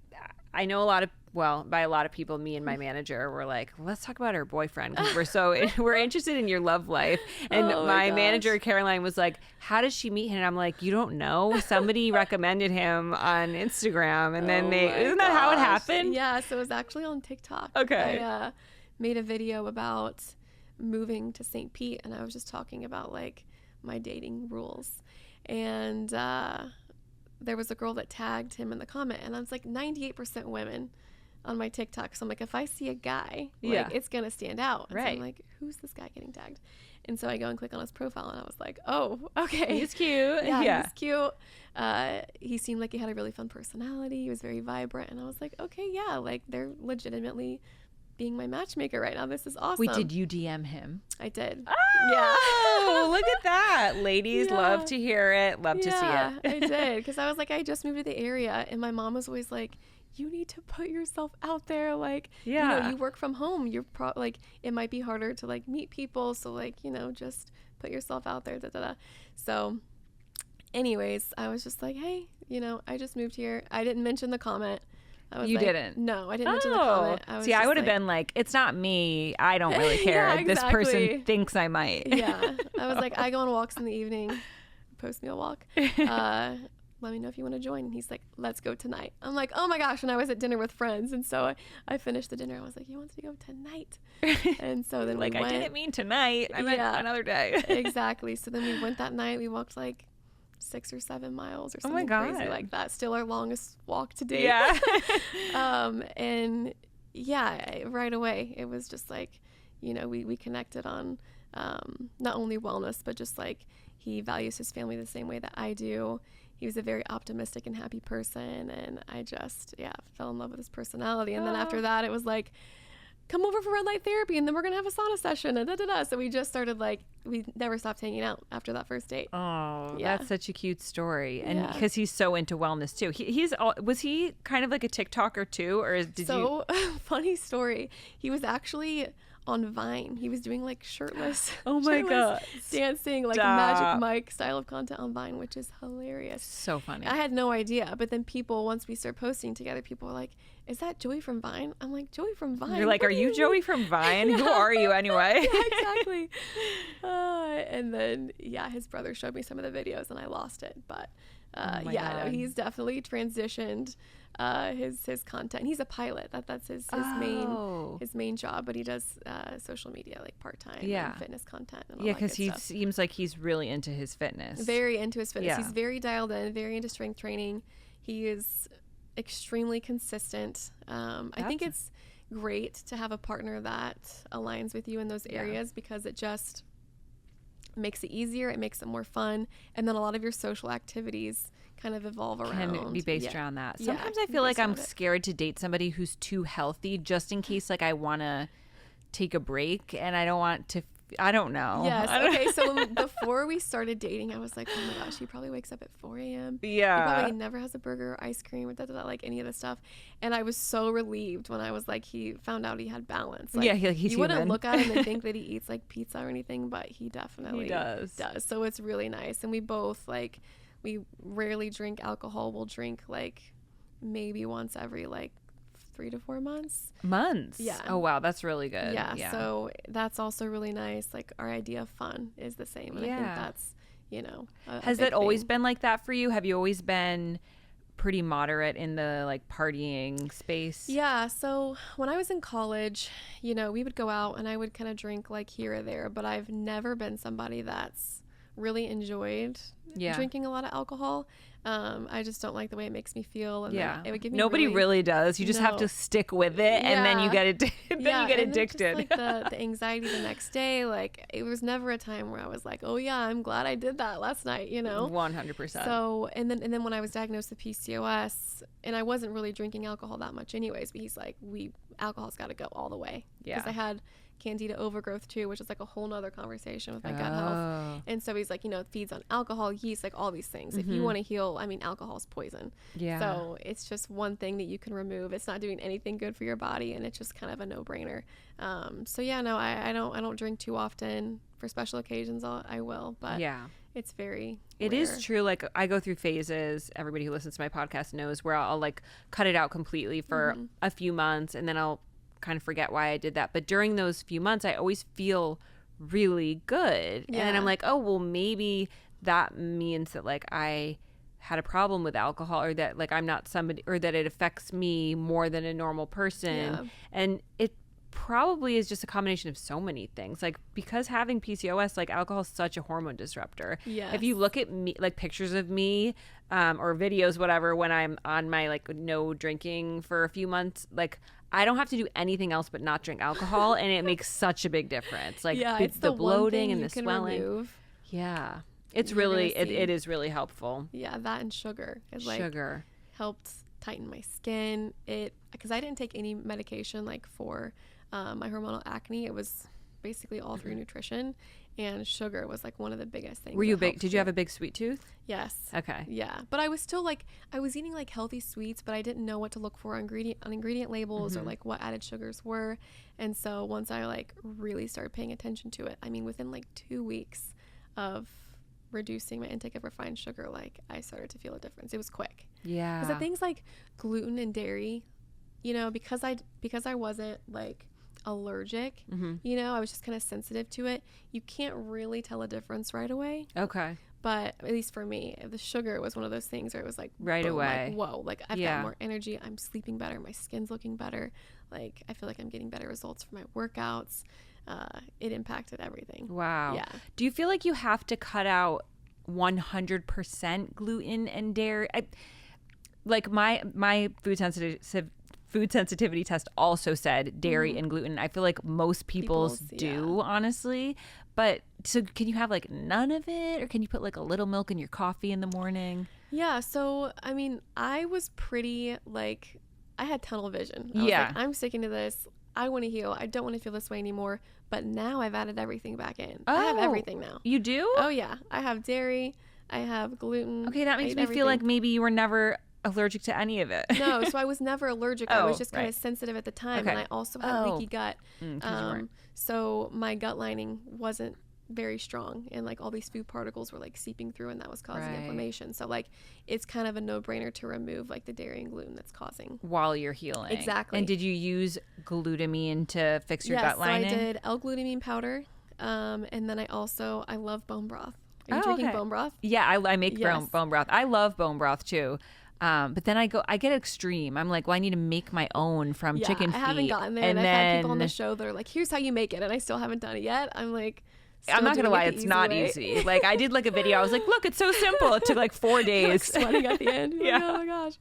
know by a lot of people, me and my manager were like, let's talk about our boyfriend, because we're interested in your love life. And my manager, Caroline, was like, how did she meet him? And I'm like, you don't know? Somebody recommended him on Instagram, and then isn't that how it happened? Yeah, so it was actually on TikTok. Okay. I made a video about moving to St. Pete, and I was just talking about like my dating rules. And there was a girl that tagged him in the comment, and I was like, 98% women on my TikTok. So I'm like, if I see a guy, like, it's going to stand out. And right. So I'm like, who's this guy getting tagged? And so I go and click on his profile, and I was like, oh, okay. He's cute. Yeah, he's cute. He seemed like he had a really fun personality. He was very vibrant. And I was like, okay, yeah, like, they're legitimately being my matchmaker right now. This is awesome. Wait, did you DM him? I did. Oh, look at that. Ladies love to hear it. Love to see it. I did. Because I was like, I just moved to the area, and my mom was always like, you need to put yourself out there. Like, you know, you work from home. You're like, it might be harder to like meet people. So like, you know, just put yourself out there. So anyways, I was just like, hey, you know, I just moved here. I didn't mention the comment. You didn't? No, I didn't mention the comment. I would have been like, it's not me. I don't really care. Yeah, exactly. This person thinks I might. Yeah. I was like, I go on walks in the evening. Post me a walk. Let me know if you want to join. And he's like, let's go tonight. I'm like, oh my gosh. And I was at dinner with friends. And so I finished the dinner. I was like, he wants to go tonight. And so then like, we went. I didn't mean tonight. I meant another day. Exactly. So then we went that night. We walked like 6 or 7 miles or something crazy like that. Still our longest walk to date. Yeah. And yeah, right away, it was just like, you know, we connected on not only wellness, but just like, he values his family the same way that I do. He was a very optimistic and happy person, and I just, fell in love with his personality. And then after that, it was like, come over for red light therapy, and then we're going to have a sauna session, and So we just started, like, we never stopped hanging out after that first date. Oh, that's such a cute story. And Yeah. because he's so into wellness, too. Was he kind of like a TikToker, too? Or Funny story. He was actually on Vine. He was doing like shirtless God, dancing, like Magic Mike style of content on Vine, which is hilarious. So funny. I had no idea, but then people, once we started posting together, people were like, is that Joey from Vine? I'm like, Joey from Vine? You're like, are you Joey from Vine? Who are you anyway? Yeah, exactly. And then his brother showed me some of the videos, and I lost it, but no, he's definitely transitioned his content. He's a pilot. That's his main job, but he does social media like part-time and fitness content and all that because good he stuff. seems like he's really into his fitness. Very into his fitness. He's very dialed in, very into strength training. He is extremely consistent. I think it's great to have a partner that aligns with you in those areas because it just makes it easier, it makes it more fun, and then a lot of your social activities kind of evolve around. Can be based around that. Sometimes I feel like I'm scared to date somebody who's too healthy, just in case like I want to take a break and I don't want to. I don't know. Yes. Okay. So before we started dating, I was like, oh my gosh, he probably wakes up at 4 a.m. Yeah. He probably never has a burger or ice cream or like any of this stuff. And I was so relieved when I was like, he found out he had balance. Like, he's you wouldn't human. look at him and think that he eats like pizza or anything, but he definitely does. So it's really nice. And we both we rarely drink alcohol. We'll drink like maybe once every like 3 to 4 months. Months? Yeah. Oh, wow. That's really good. Yeah. So that's also really nice. Like our idea of fun is the same. And I think that's, you know, has that always been like that for you? Have you always been pretty moderate in the like partying space? Yeah. So when I was in college, you know, we would go out and I would kind of drink like here or there, but I've never been somebody that's really enjoyed drinking a lot of alcohol. I just don't like the way it makes me feel, and it would give me nobody really does. You just have to stick with it, and then you get addicted. You get addicted. Just, like the anxiety the next day, like it was never a time where I was like, oh yeah, I'm glad I did that last night, you know. 100%. So and then when I was diagnosed with PCOS, and I wasn't really drinking alcohol that much anyways, but he's like, alcohol's got to go all the way, because I had Candida overgrowth too, which is like a whole nother conversation with my gut health. And so he's like, you know, it feeds on alcohol, yeast, like all these things. If you want to heal, I mean, alcohol is poison. So it's just one thing that you can remove. It's not doing anything good for your body, and it's just kind of a no-brainer. So yeah, no, I don't drink too often. For special occasions, I will, but it's very It rare. is true. Like I go through phases. Everybody who listens to my podcast knows where I'll like cut it out completely for a few months, and then I'll kind of forget why I did that. But during those few months, I always feel really good. And then I'm like, oh, well, maybe that means that like I had a problem with alcohol, or that like I'm not somebody, or that it affects me more than a normal person. And it probably is just a combination of so many things, like because having PCOS, like alcohol is such a hormone disruptor. If you look at me, like pictures of me or videos, whatever, when I'm on my like no drinking for a few months, like I don't have to do anything else but not drink alcohol, and it makes such a big difference. Like it's the bloating and the swelling. Remove. It's really it is really helpful. That and sugar. Sugar helped tighten my skin. Because I didn't take any medication like for my hormonal acne. It was basically all through nutrition, and sugar was like one of the biggest things. Were you big? Did you have a big sweet tooth? Yes. Okay. Yeah, but I was still like, I was eating like healthy sweets, but I didn't know what to look for on ingredient labels or like what added sugars were. And so once I like really started paying attention to it, I mean, within like 2 weeks of reducing my intake of refined sugar, like I started to feel a difference. It was quick. Because the things like gluten and dairy, you know, because I wasn't like allergic, you know, I was just kind of sensitive to it. You can't really tell a difference right away. Okay. But at least for me, the sugar was one of those things where it was like right boom, away. Like, whoa, like I've got more energy. I'm sleeping better. My skin's looking better. Like I feel like I'm getting better results for my workouts. It impacted everything. Wow. Yeah. Do you feel like you have to cut out 100% gluten and dairy? Like my food sensitivity test also said dairy and gluten. I feel like most people's do, honestly. But so can you have like none of it, or can you put like a little milk in your coffee in the morning? Yeah. So, I mean, I was pretty like, I had tunnel vision. I was like, I'm sticking to this. I want to heal. I don't want to feel this way anymore. But now I've added everything back in. I have everything now. You do? Oh, yeah. I have dairy. I have gluten. Okay, that makes me feel like maybe you were never allergic to any of it. No, so I was never allergic. I was just kind of sensitive at the time. And I also had leaky gut. So my gut lining wasn't very strong, and like all these food particles were like seeping through, and that was causing inflammation. So like it's kind of a no-brainer to remove like the dairy and gluten that's causing while you're healing. Exactly. And did you use glutamine to fix your gut lining? So I did L-glutamine powder, and then I love bone broth. Are you drinking bone broth? Yeah, I make bone broth. I love bone broth too. But then I get extreme. I'm like, well, I need to make my own from chicken feet. I haven't gotten there, and I've had people on the show that are like, here's how you make it, and I still haven't done it yet. I'm like, I'm not gonna lie, it's not easy. Like I did like a video. I was like, look, it's so simple. It took like 4 days. Like sweating at the end. Like, oh my gosh.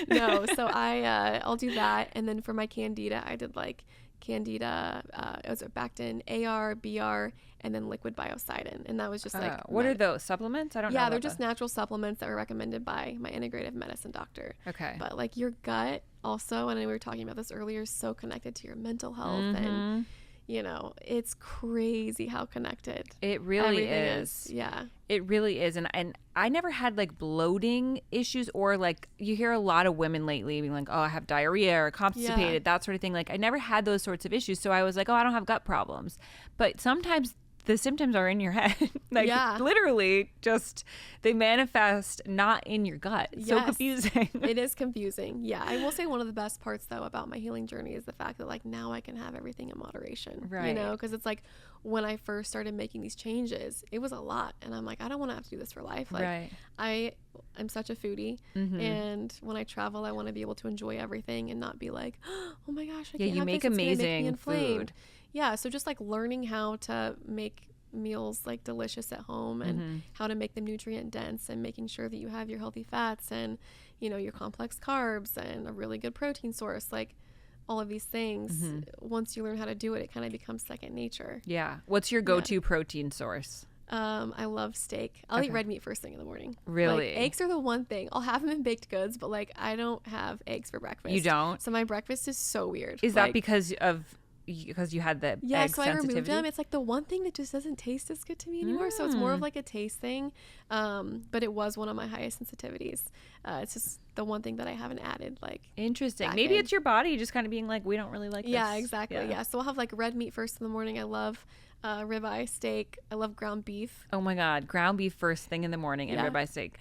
No, so I'll do that, and then for my candida, I did like candida. It was Bactin, AR, BR, and then liquid biocidin, and that was just like. What are those supplements? I don't know. Yeah, they're just natural supplements that were recommended by my integrative medicine doctor. Okay. But like your gut also, and we were talking about this earlier, is so connected to your mental health and. You know, it's crazy how connected. It really is. Yeah. It really is. And I never had like bloating issues, or like you hear a lot of women lately being like, oh, I have diarrhea or constipated, that sort of thing. Like I never had those sorts of issues. So I was like, oh, I don't have gut problems. But sometimes the symptoms are in your head. Like literally just they manifest not in your gut. It's so confusing. It is confusing. Yeah. I will say one of the best parts though about my healing journey is the fact that like now I can have everything in moderation. Right. You know, because it's like when I first started making these changes, it was a lot. And I'm like, I don't want to have to do this for life. Like I'm such a foodie. And when I travel, I want to be able to enjoy everything and not be like, oh my gosh, I can't you have make this. amazing food. Yeah, so just like learning how to make meals like delicious at home and how to make them nutrient dense and making sure that you have your healthy fats and, you know, your complex carbs and a really good protein source, like all of these things. Once you learn how to do it, it kind of becomes second nature. Yeah. What's your go-to protein source? I love steak. I'll eat red meat first thing in the morning. Really? Like, eggs are the one thing. I'll have them in baked goods, but like I don't have eggs for breakfast. You don't? So my breakfast is so weird. Is that because you had the egg so I removed them. It's like the one thing that just doesn't taste as good to me anymore. So it's more of like a taste thing. But it was one of my highest sensitivities. It's just the one thing that I haven't added. Like interesting. Maybe it's your body just kind of being like, we don't really like this. Yeah, exactly. Yeah. So I'll have like red meat first in the morning. I love ribeye steak. I love ground beef. Oh my God. Ground beef first thing in the morning and ribeye steak.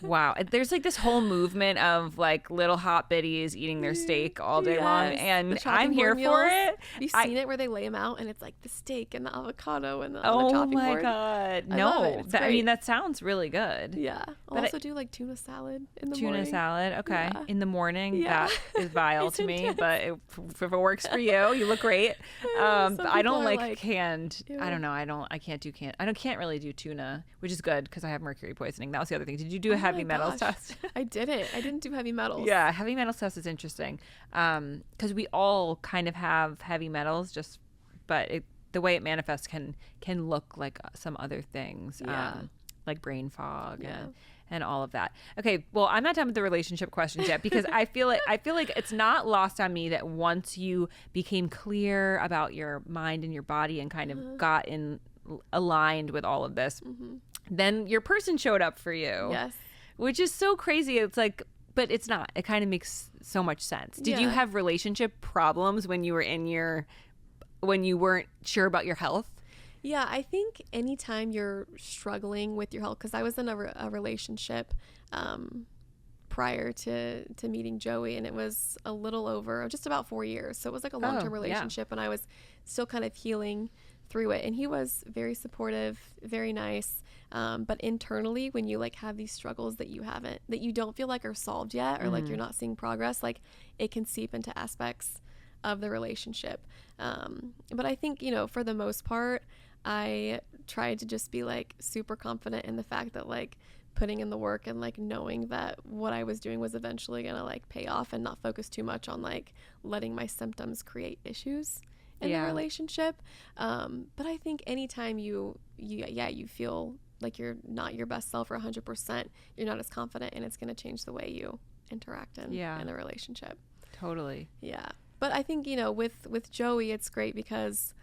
Wow. There's like this whole movement of like little hot biddies eating their steak all day long. And I'm here for it. You've seen it where they lay them out and it's like the steak and the avocado and the on the chopping board. Oh my God. No. I mean, that sounds really good. Yeah. I'll also do like tuna salad in the morning. Tuna salad. Okay. Yeah. In the morning. Yeah. That is vile to me, but if it works for you, you look great. I don't like canned. I don't know. I can't really do tuna, which is good because I have mercury poisoning. That was the other thing. Did you do a heavy metals test? I didn't. I didn't do heavy metals. Yeah, heavy metals test is interesting because we all kind of have heavy metals, but the way it manifests can look like some other things, like brain fog and all of that. Okay, well, I'm not done with the relationship questions yet because I feel like it's not lost on me that once you became clear about your mind and your body and kind of got aligned with all of this, then your person showed up for you. Yes. Which is so crazy. It's like, but it's not. It kind of makes so much sense. Did you have relationship problems when you were when you weren't sure about your health? Yeah, I think anytime you're struggling with your health, because I was in a relationship prior to meeting Joey, and it was a little over just about 4 years. So it was like a long-term relationship, and I was still kind of healing through it. And he was very supportive, very nice. But internally, when you like have these struggles that you don't feel like are solved yet, or like you're not seeing progress, like it can seep into aspects of the relationship. But I think, for the most part, I tried to just be like super confident in the fact that like putting in the work and like knowing that what I was doing was eventually going to like pay off and not focus too much on like letting my symptoms create issues in the relationship. But I think anytime you feel like you're not your best self or 100%, you're not as confident, and it's going to change the way you interact in a relationship. Totally. Yeah. But I think, with Joey, it's great because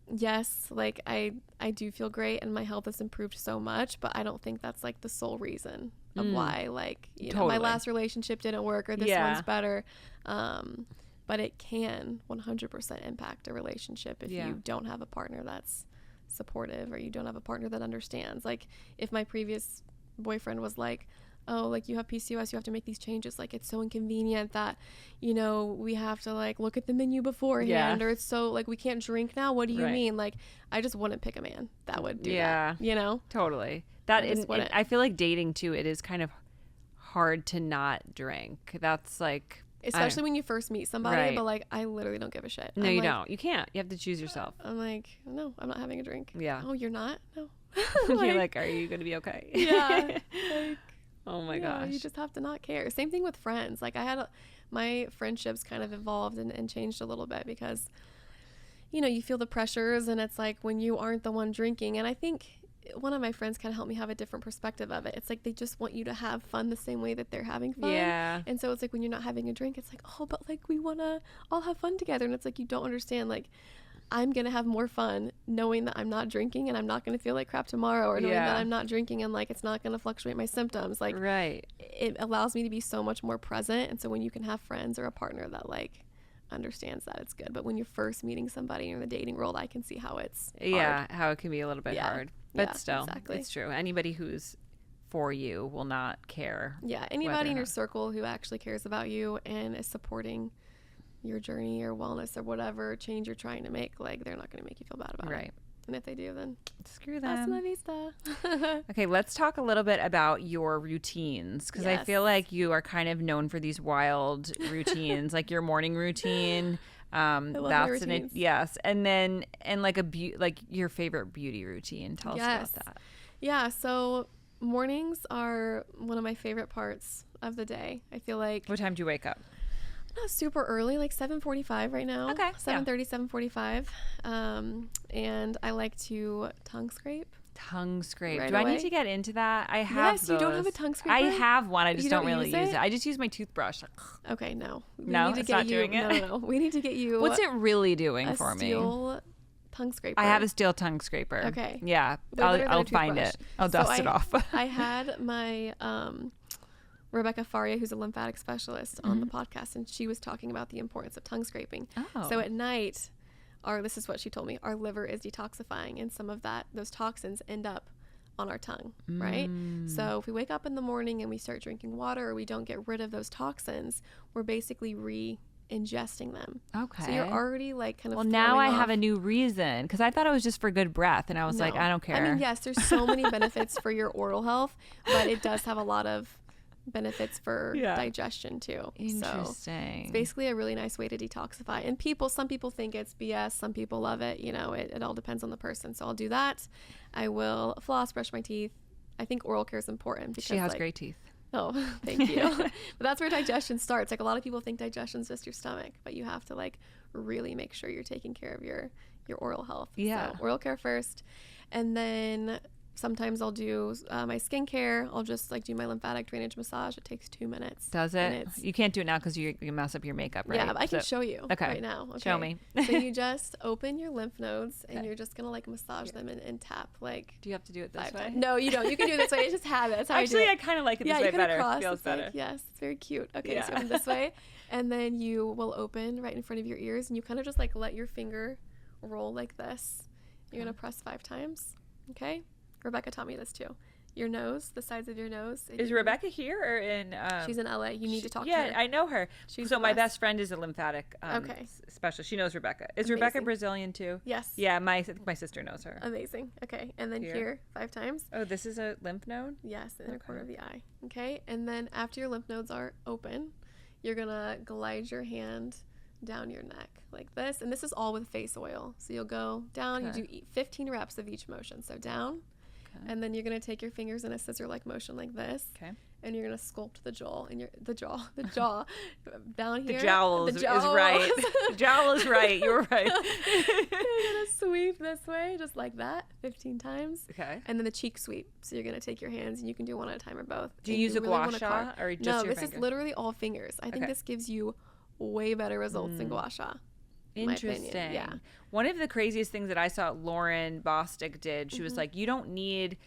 yes, like I do feel great and my health has improved so much, but I don't think that's like the sole reason of why, like, my last relationship didn't work or this one's better. But it can 100% impact a relationship if you don't have a partner that's supportive or you don't have a partner that understands. Like if my previous boyfriend was like, oh, like you have PCOS, you have to make these changes, like it's so inconvenient that we have to like look at the menu beforehand, or it's so like we can't drink now, what do you mean? Like I just wouldn't pick a man that would do that, totally. I feel like dating too, it is kind of hard to not drink. That's like, especially when you first meet somebody, but like I literally don't give a shit. No, you don't. You can't. You have to choose yourself. I'm like, no, I'm not having a drink. Yeah. Oh, you're not? No. You're like, are you gonna be okay? Yeah. Like, oh my gosh. You just have to not care. Same thing with friends. Like my friendships kind of evolved and changed a little bit because, you feel the pressures, and it's like when you aren't the one drinking. And I think one of my friends kind of helped me have a different perspective of it. It's like they just want you to have fun the same way that they're having fun. Yeah. And so it's like when you're not having a drink, it's like, oh, but like we want to all have fun together. And it's like you don't understand, like I'm going to have more fun knowing that I'm not drinking and I'm not going to feel like crap tomorrow, or knowing that I'm not drinking and like it's not going to fluctuate my symptoms. Like it allows me to be so much more present. And so when you can have friends or a partner that like understands that it's good. But when you're first meeting somebody in the dating world, I can see how it's hard. How it can be a little bit hard. But still, exactly. It's true. Anybody who's for you will not care. Yeah, anybody in your circle who actually cares about you and is supporting your journey or wellness or whatever change you're trying to make, like, they're not going to make you feel bad about it. And if they do, then screw them. Hasta la vista. Okay, let's talk a little bit about your routines, because I feel like you are kind of known for these wild routines, like your morning routine. I love my routines. Yes, and then like like your favorite beauty routine. Tell us about that. Yeah, so mornings are one of my favorite parts of the day. I feel like. What time do you wake up? Not super early, like 7:45 right now. Okay. 7:30, 7:45. And I like to tongue scrape. Tongue scrape. Right Do away. I need to get into that? I have Yes, you don't have a tongue scraper? I have one. I just don't really use it. it. I just use my toothbrush. Okay, no. No, it's not doing it? No. We need to get you What's it really doing for me? A steel tongue scraper. I have a steel tongue scraper. Okay. Yeah. I'll find it. I'll dust it off. I had my Rebecca Faria, who's a lymphatic specialist, on the podcast, and she was talking about the importance of tongue scraping. Oh. So at night, this is what she told me, our liver is detoxifying, and some of those toxins end up on our tongue, right? So if we wake up in the morning and we start drinking water, or we don't get rid of those toxins, we're basically ingesting them. Okay. So you're already like kind of. Well, now I have a new reason, because I thought it was just for good breath, and I was like, I don't care. I mean, yes, there's so many benefits for your oral health, but it does have a lot of benefits for digestion too. Interesting. So it's basically a really nice way to detoxify. And some people think it's BS. Some people love it. You know, it all depends on the person. So I'll do that. I will floss, brush my teeth. I think oral care is important because she has great teeth. Oh, thank you. But that's where digestion starts. Like, a lot of people think digestion's just your stomach, but you have to like really make sure you're taking care of your oral health. Yeah. So oral care first, and then sometimes I'll do my skincare. I'll just like do my lymphatic drainage massage. It takes 2 minutes. Does it? You can't do it now because you mess up your makeup, right? Yeah, but I can show you right now. Okay. Show me. So you just open your lymph nodes and you're just going to like massage them and tap like. Do you have to do it this way? No, you don't. You can do it this way. It's just habit. That's how Actually, I do it. I kind of like it this way better. It feels better. Like, yes, it's very cute. Okay, so open this way. And then you will open right in front of your ears, and you kind of just like let your finger roll like this. You're going to press 5 times. Okay? Rebecca taught me this too. Your nose, the sides of your nose. Is Rebecca here or in? She's in LA. You need to talk to her. Yeah, I know her. So my best friend is a lymphatic specialist. She knows Rebecca. Is Amazing. Rebecca Brazilian too? Yes. Yeah, I think my sister knows her. Amazing. Okay, and then here 5 times. Oh, this is a lymph node? Yes, the inner corner of the eye. Okay, and then after your lymph nodes are open, you're gonna glide your hand down your neck like this, and this is all with face oil. So you'll go down. You do 15 reps of each motion. So down. And then you're going to take your fingers in a scissor-like motion like this. Okay. And you're going to sculpt the jaw down here. The jowl is right. The jowl is right. You're right. You're going to sweep this way, just like that, 15 times. Okay. And then the cheek sweep. So you're going to take your hands, and you can do one at a time or both. Do you use a gua sha or just your No, this is literally all fingers. I think this gives you way better results than gua sha. Interesting. Yeah. One of the craziest things that I saw Lauren Bostic did, she was like, you don't need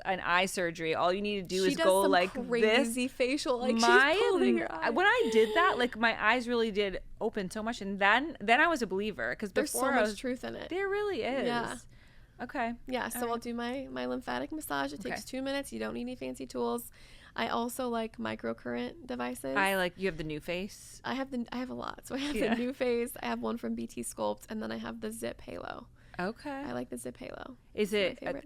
an eye surgery. All you need to do is go like crazy this. facial, like she's pulling your eye. When I did that, like my eyes really did open so much, and then I was a believer because there's so much truth in it. There really is. Yeah. Okay. Yeah. So I'll do my lymphatic massage. It takes 2 minutes. You don't need any fancy tools. I also like microcurrent devices. You have the New Face. I have a lot. So I have the New Face. I have one from BT Sculpt, and then I have the Zip Halo. Okay. I like the Zip Halo.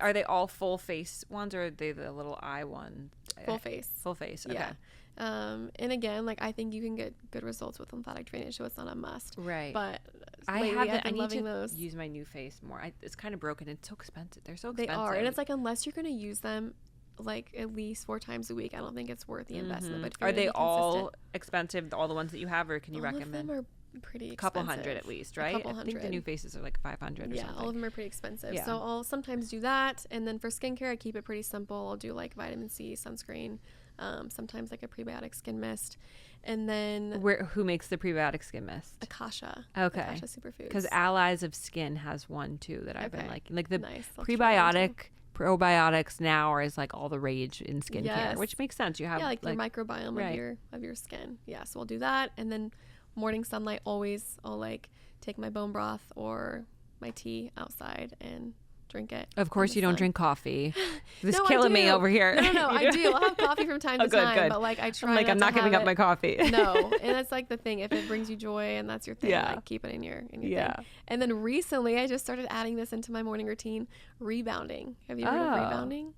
Are they all full face ones, or are they the little eye one? Full face. Full face. Okay. Yeah. And again, like I think you can get good results with lymphatic drainage, so it's not a must. Right. But I need loving those. Use my New Face more. It's kind of broken. It's so expensive. They're so expensive. They are, and it's like unless you're going to use them like at least 4 times a week, I don't think it's worth the investment. But are they all expensive? All the ones that you have, or can you recommend? All of them are pretty expensive. A couple hundred at least, right? A couple hundred. I think the New Faces are like 500 or something. Yeah, all of them are pretty expensive. Yeah. So I'll sometimes do that, and then for skincare, I keep it pretty simple. I'll do like vitamin C, sunscreen, sometimes like a prebiotic skin mist, and then who makes the prebiotic skin mist? Akasha. Okay. Akasha Superfoods. Because Allies of Skin has one too that I've been liking. Like the prebiotic. Probiotics now is like all the rage in skincare, which makes sense. You have your microbiome of your skin. Yeah, so I'll do that, and then morning sunlight always. I'll like take my bone broth or my tea outside and drink it. Of course you don't drink coffee. This is No, killing me over here. No, I do. I'll have coffee from time to time, but like I try. I'm not giving up my coffee. No, and that's like the thing. If it brings you joy and that's your thing, like keep it in your thing. And then recently, I just started adding this into my morning routine: rebounding. Have you heard of rebounding?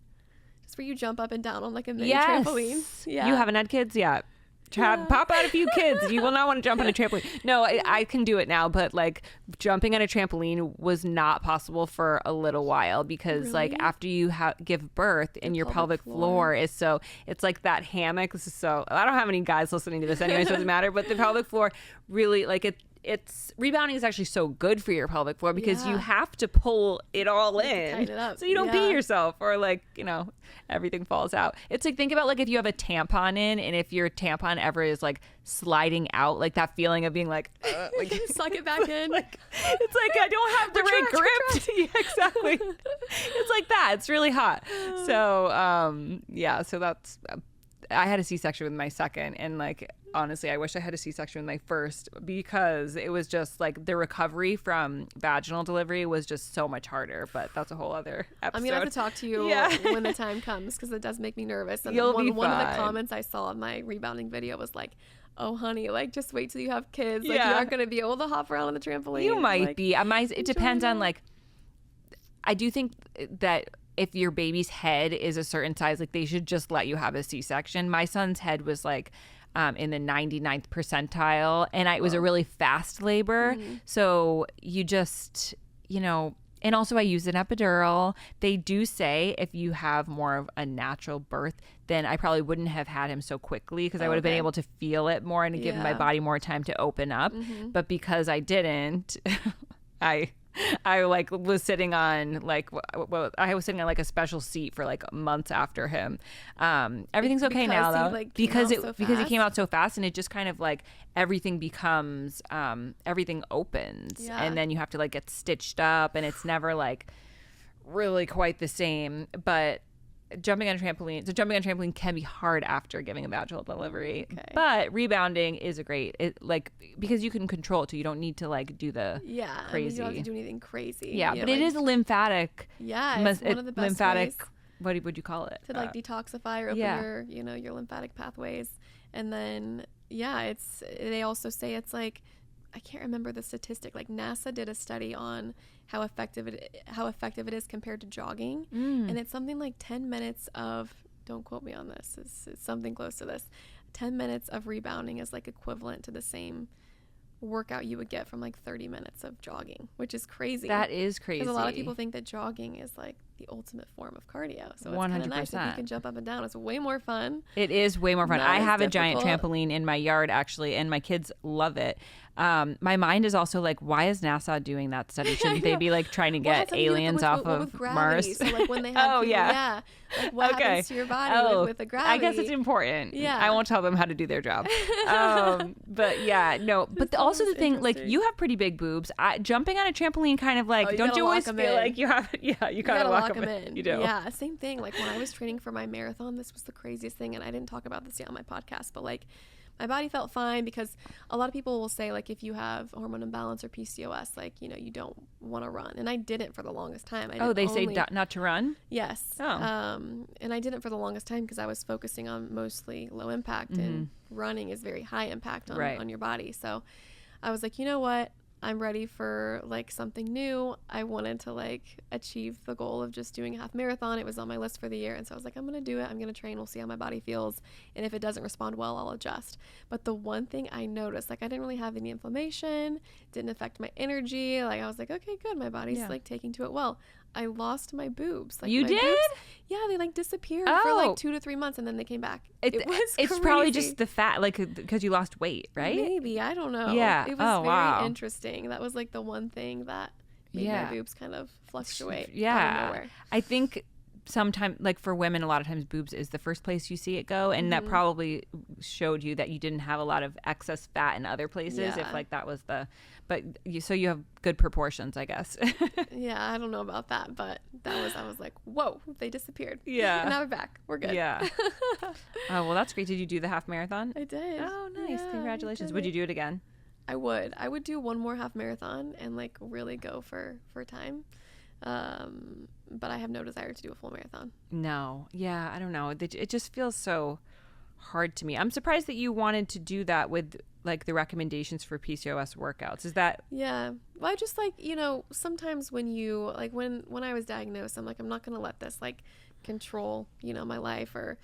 Just where you jump up and down on like a mini trampoline. Yeah. You haven't had kids yet. Pop out a few kids. You will not want to jump on a trampoline. No, I can do it now, but like jumping on a trampoline was not possible for a little while because like after you give birth and your pelvic floor is so, it's like that hammock. This is so, I don't have any guys listening to this anyway, so it doesn't matter, but the pelvic floor really like it's rebounding is actually so good for your pelvic floor because you have to pull it all in so you don't pee yourself or like, you know, everything falls out. It's like, think about like if you have a tampon in and if your tampon ever is like sliding out, like that feeling of being like suck it back in. Like, it's like I don't have the right grip. Yeah, exactly. It's like that. It's really hot. So so that's I had a C-section with my second, and like honestly I wish I had a C-section with my first because it was just like the recovery from vaginal delivery was just so much harder, but that's a whole other episode. I'm gonna have to talk to you when the time comes because it does make me nervous. And one of the comments I saw on my rebounding video was like, oh honey, like just wait till you have kids, like you aren't gonna be able to hop around on the trampoline. You might be. It depends on like, I do think that if your baby's head is a certain size, like they should just let you have a C-section. My son's head was like in the 99th percentile, and it was a really fast labor. So you just, you know, and also I use an epidural. They do say if you have more of a natural birth, then I probably wouldn't have had him so quickly because I would have been able to feel it more and give my body more time to open up. But because I didn't, I like was sitting on like I was sitting on like a special seat for like months after him. Everything's okay now though because he came out so fast, and it just kind of like everything becomes everything opens and then you have to like get stitched up, and it's never like really quite the same. But jumping on a trampoline can be hard after giving a vaginal delivery. But rebounding is a great, because you can control it too. You don't need to like do the crazy. You don't have to do anything crazy. Yeah, but it is a lymphatic. Yeah, it's one of the best lymphatic. ways What would you call it? To like detoxify or open your lymphatic pathways, and then they also say it's like, I can't remember the statistic. Like NASA did a study on how effective it is compared to jogging, and it's something like 10 minutes of, don't quote me on this, it's something close to this. 10 minutes of rebounding is like equivalent to the same workout you would get from like 30 minutes of jogging, which is crazy. That is crazy. Because a lot of people think that jogging is like the ultimate form of cardio. So it's kind of nice if you can jump up and down. It's way more fun. It is way more fun. I have a giant trampoline in my yard actually, and my kids love it. My mind is also like, why is NASA doing that study? Shouldn't they be like trying to get aliens off of Mars? So like when they have like what happens to your body with the gravity? I guess it's important. Yeah, I won't tell them how to do their job. But also the thing, like you have pretty big boobs. Jumping on a trampoline kind of like, don't you always feel like you have? Yeah, you gotta lock them in. You do. Yeah, same thing. Like when I was training for my marathon, this was the craziest thing, and I didn't talk about this yet on my podcast, but like my body felt fine because a lot of people will say like if you have hormone imbalance or PCOS, like, you know, you don't want to run, and I didn't for the longest time. They say not to run? Yes. And I didn't for the longest time because I was focusing on mostly low impact, and running is very high impact on your body. So I was like, you know what? I'm ready for like something new. I wanted to like achieve the goal of just doing a half marathon. It was on my list for the year. And so I was like, I'm going to do it. I'm going to train. We'll see how my body feels. And if it doesn't respond well, I'll adjust. But the one thing I noticed, like I didn't really have any inflammation, didn't affect my energy. Like I was like, okay, good. My body's like taking to it well. I lost my boobs. Like you did? Boobs, they like disappeared for like 2 to 3 months, and then they came back. It's crazy. Probably just the fat, like because you lost weight, right? Maybe, I don't know. Yeah. It was very interesting. That was like the one thing that made my boobs kind of fluctuate. Yeah. Out of nowhere. I think sometimes, like for women, a lot of times boobs is the first place you see it go, and that probably showed you that you didn't have a lot of excess fat in other places. If like that was so you have good proportions, I guess. Yeah, I don't know about that, but I was like, whoa, they disappeared. Yeah. And now we're back. We're good. Yeah. Oh, well, that's great. Did you do the half marathon? I did. Oh, nice. Yeah, congratulations. Would you do it again? I would do one more half marathon and like really go for time. But I have no desire to do a full marathon. No. Yeah, I don't know. It just feels so hard to me. I'm surprised that you wanted to do that with like the recommendations for PCOS workouts. Is that? Yeah. Well, I just like, sometimes when you like when I was diagnosed, I'm like, I'm not going to let this like control, my life or,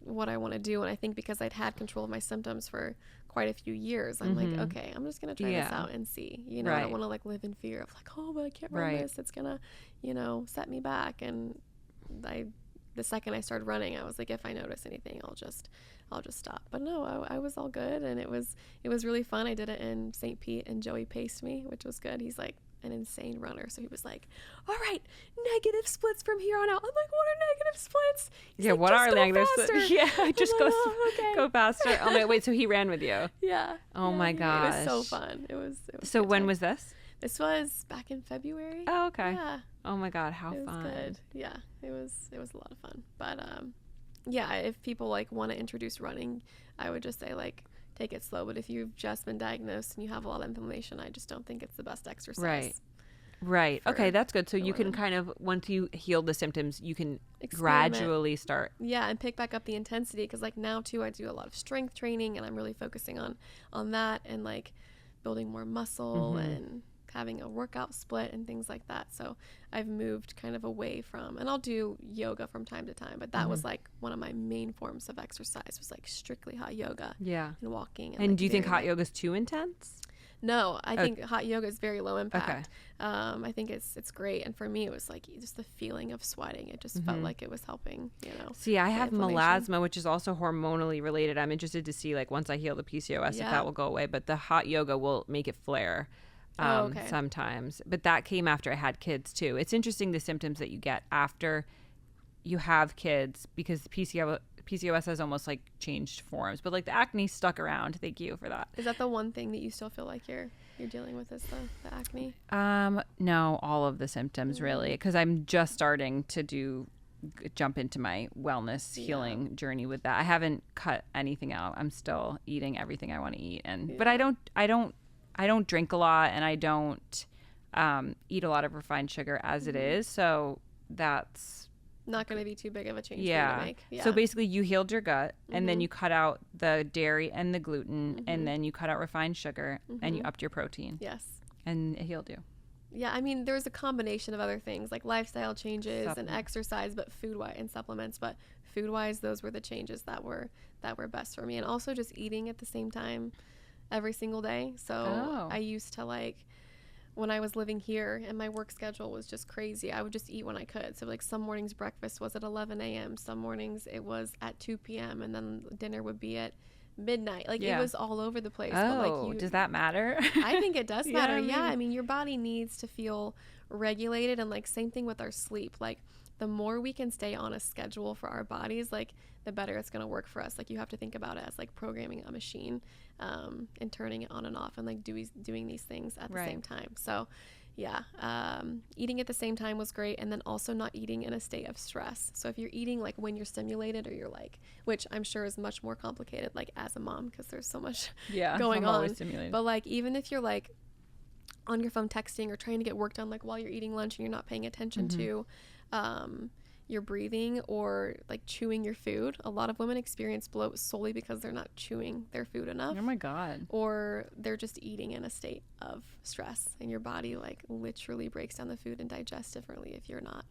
what I want to do. And I think because I'd had control of my symptoms for quite a few years, I'm like, okay, I'm just going to try this out and see, I don't want to like live in fear of like, oh, but I can't run this. It's going to, set me back. And the second I started running, I was like, if I notice anything, I'll just stop. But no, I was all good. And it was really fun. I did it in St. Pete and Joey paced me, which was good. He's like an insane runner. So he was like, all right, negative splits from here on out. I'm like, what are negative splits? He's like, what are negative splits? Yeah, just okay. go faster. Oh, wait, so he ran with you? Yeah. Oh my gosh. It was so fun. It was so when was this? This was back in February. Oh, okay. Yeah. Oh my God, how fun. It was good. Yeah, it was a lot of fun. But yeah, if people like want to introduce running, I would just say like take it slow. But if you've just been diagnosed and you have a lot of inflammation, I just don't think it's the best exercise. Right. Okay, that's good. So you can kind of, once you heal the symptoms, you can gradually start. Yeah, and pick back up the intensity because like now too, I do a lot of strength training and I'm really focusing on that and like building more muscle and having a workout split and things like that. So I've moved kind of away from, and I'll do yoga from time to time, but that was like one of my main forms of exercise was like strictly hot yoga. Yeah. And walking. And like do you think hot yoga is too intense? No, I think hot yoga is very low impact. Okay. I think it's great. And for me, it was like just the feeling of sweating. It just felt like it was helping, See, I have melasma, which is also hormonally related. I'm interested to see like once I heal the PCOS, if that will go away, but the hot yoga will make it flare. Sometimes, but that came after I had kids too. It's interesting the symptoms that you get after you have kids because PCOS has almost like changed forms, but like the acne stuck around. Thank you for that. Is that the one thing that you still feel like you're dealing with is the acne? No, all of the symptoms really, because I'm just starting to jump into my wellness healing journey with that. I haven't cut anything out. I'm still eating everything I want to eat, but I don't drink a lot and I don't eat a lot of refined sugar as it is. So that's not going to be too big of a change for you to make. Yeah. So basically you healed your gut and then you cut out the dairy and the gluten and then you cut out refined sugar and you upped your protein. Yes. And it healed you. Yeah, I mean, there's a combination of other things like lifestyle changes and exercise, but food-wise and supplements. But food-wise, those were the changes that were best for me. And also just eating at the same time every single day. So I used to like when I was living here and my work schedule was just crazy, I would just eat when I could. So like some mornings breakfast was at 11 a.m. Some mornings it was at 2 p.m. and then dinner would be at midnight. Like it was all over the place. Oh, but like does that matter? I think it does matter. I mean, your body needs to feel regulated and like same thing with our sleep. Like the more we can stay on a schedule for our bodies, like the better it's going to work for us. Like you have to think about it as like programming a machine and turning it on and off and like doing these things at the same time. So yeah, eating at the same time was great. And then also not eating in a state of stress. So if you're eating like when you're stimulated or you're like, which I'm sure is much more complicated like as a mom because there's so much going on. But like even if you're like on your phone texting or trying to get work done like while you're eating lunch and you're not paying attention to your breathing or like chewing your food. A lot of women experience bloat solely because they're not chewing their food enough. Oh my God. Or they're just eating in a state of stress and your body like literally breaks down the food and digests differently if you're not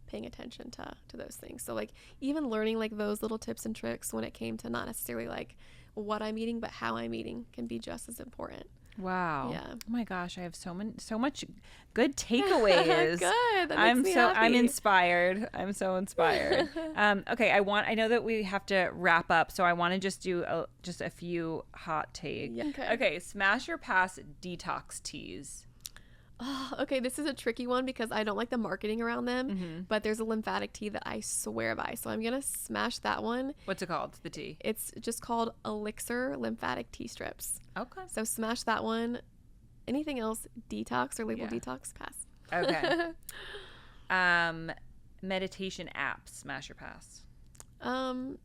paying attention to those things. So like even learning like those little tips and tricks when it came to not necessarily like what I'm eating but how I'm eating can be just as important. Wow. Yeah. Oh my gosh, I have so much good takeaways. Good. That makes me happy. I'm inspired. I'm so inspired. Okay, I know that we have to wrap up, so I want to just do a few hot takes. Yeah. Okay, smash or pass detox teas. Oh, okay, this is a tricky one because I don't like the marketing around them, but there's a lymphatic tea that I swear by. So I'm going to smash that one. What's it called, the tea? It's just called Elixir Lymphatic Tea Strips. Okay. So smash that one. Anything else, detox or label detox, pass. Okay. Meditation apps, smash or pass?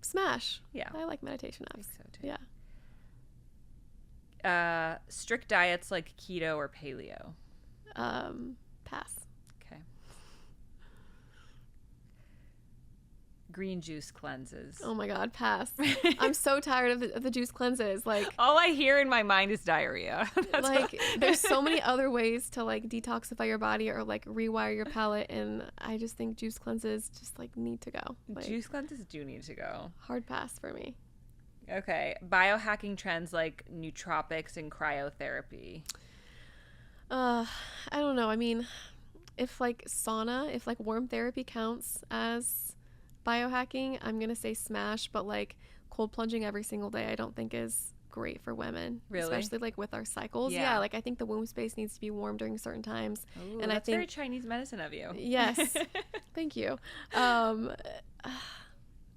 Smash. Yeah. I like meditation apps. I think so too. Yeah. Strict diets like keto or paleo. Pass. Okay. Green juice cleanses. Oh my God, pass. I'm so tired of the juice cleanses. Like, all I hear in my mind is diarrhea. There's so many other ways to like detoxify your body or like rewire your palate, and I just think juice cleanses just like need to go. Like, juice cleanses do need to go. Hard pass for me. Okay. Biohacking trends like nootropics and cryotherapy. I don't know. I mean, if like warm therapy counts as biohacking, I'm gonna say smash, but like cold plunging every single day I don't think is great for women. Really? Especially like with our cycles. Yeah, like I think the womb space needs to be warm during certain times. Ooh, and that's very Chinese medicine of you. Yes. Thank you.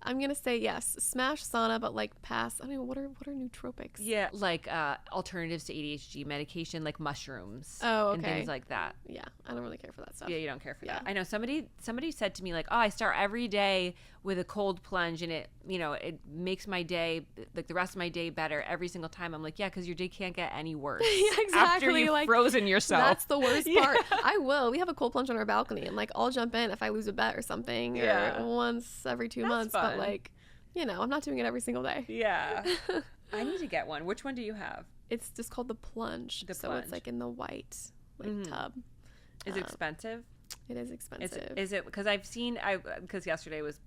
I'm gonna say yes, smash sauna, but like pass. I mean, what are nootropics? Yeah, like alternatives to ADHD medication, like mushrooms. Oh, okay. And things like that. Yeah, I don't really care for that stuff. Yeah, you don't care for that. I know somebody said to me like, oh, I start every day with a cold plunge, and it makes my day, like the rest of my day, better every single time. I'm like, yeah, because your day can't get any worse. Yeah, exactly. After you've frozen yourself. That's the worst part. I will. We have a cold plunge on our balcony, and like I'll jump in if I lose a bet or something, or once every 2 months. Fun. But like, I'm not doing it every single day. Yeah. I need to get one. Which one do you have? It's just called the plunge. So it's like in the white tub. Is it expensive? It is expensive. Is it because because yesterday was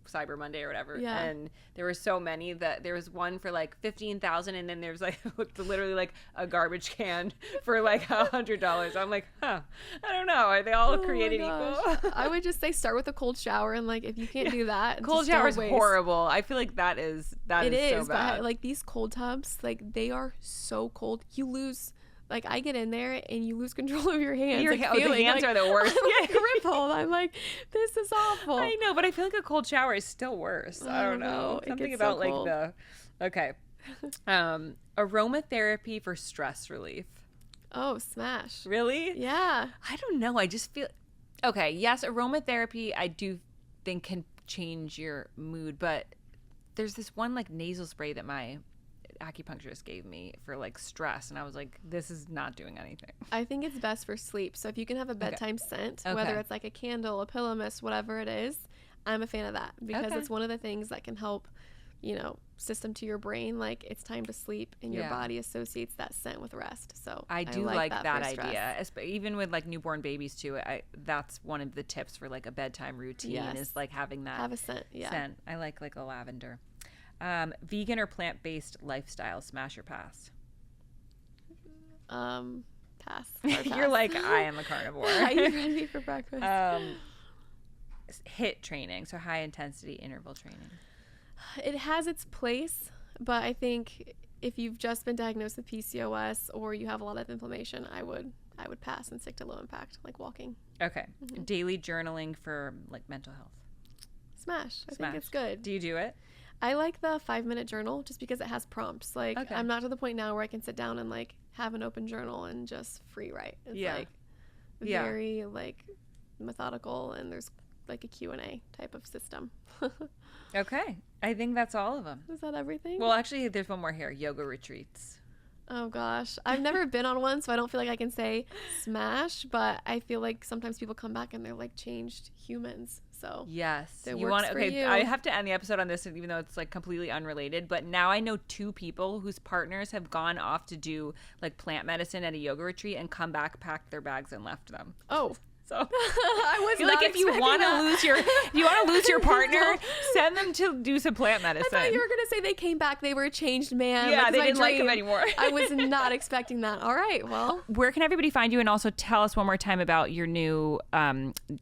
Cyber Monday or whatever, yeah. And there were so many that there was one for like $15,000, and then there's like literally like a garbage can for like $100. I'm like, I don't know. Are they all created equal? I would just say start with a cold shower, and like if you can't do that, cold shower is horrible. I feel like that is so bad. But like these cold tubs, like they are so cold, you lose. Like, I get in there and you lose control of your hands. The hands are the worst. I'm like crippled. I'm like, this is awful. I know, but I feel like a cold shower is still worse. I don't know. Something about so like okay. Aromatherapy for stress relief. Oh, smash. Really? Yeah. I don't know. I just feel, okay, yes, aromatherapy I do think can change your mood, but there's this one like nasal spray that my acupuncturist gave me for like stress, and I was like, this is not doing anything. I think it's best for sleep. So if you can have a bedtime scent, whether it's like a candle, a pillow mist, whatever it is, I'm a fan of that, because it's one of the things that can help system to your brain, like it's time to sleep, and your body associates that scent with rest. So I do like that idea, even with like newborn babies too. That's one of the tips for like a bedtime routine, is like having that, have a scent. Scent. I like a lavender. Vegan or plant-based lifestyle, smash or pass? Pass. You're like, I am a carnivore. I eat red meat for breakfast. HIIT training, so high intensity interval training. It has its place, but I think if you've just been diagnosed with PCOS or you have a lot of inflammation, I would pass and stick to low impact, like walking. Okay. Mm-hmm. Daily journaling for like mental health. Smash. I think it's good. Do you do it? I like the 5-minute journal just because it has prompts. Like, I'm not to the point now where I can sit down and like have an open journal and just free write. It's like very like methodical, and there's like a Q&A type of system. Okay. I think that's all of them. Is that everything? Well, actually, there's one more here. Yoga retreats. Oh, gosh. I've never been on one, so I don't feel like I can say smash, but I feel like sometimes people come back and they're like changed humans. So yes, you want you. I have to end the episode on this, even though it's like completely unrelated. But now I know 2 people whose partners have gone off to do like plant medicine at a yoga retreat and come back, packed their bags, and left them. Oh. So I was like, if you want to lose your partner, send them to do some plant medicine. I thought you were gonna say they came back, they were a changed man. Yeah, they didn't like him anymore. I was not expecting that. All right, well, where can everybody find you? And also tell us one more time about your new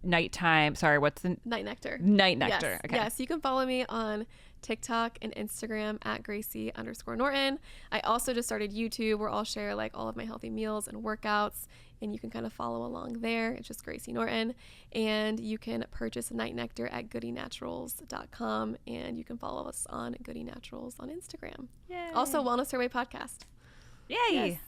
nighttime. Sorry, what's the Nite Nectar? Nite Nectar. Yes. Okay. Yes, you can follow me on TikTok and Instagram at Gracie_Norton. I also just started YouTube, where I'll share like all of my healthy meals and workouts, and you can kind of follow along there. It's just Gracie Norton. And you can purchase Nite Nectar at GoodiNaturals.com, and you can follow us on Goodi Naturals on Instagram. Yay. Also, Wellness Her Way podcast. Yay! Yes.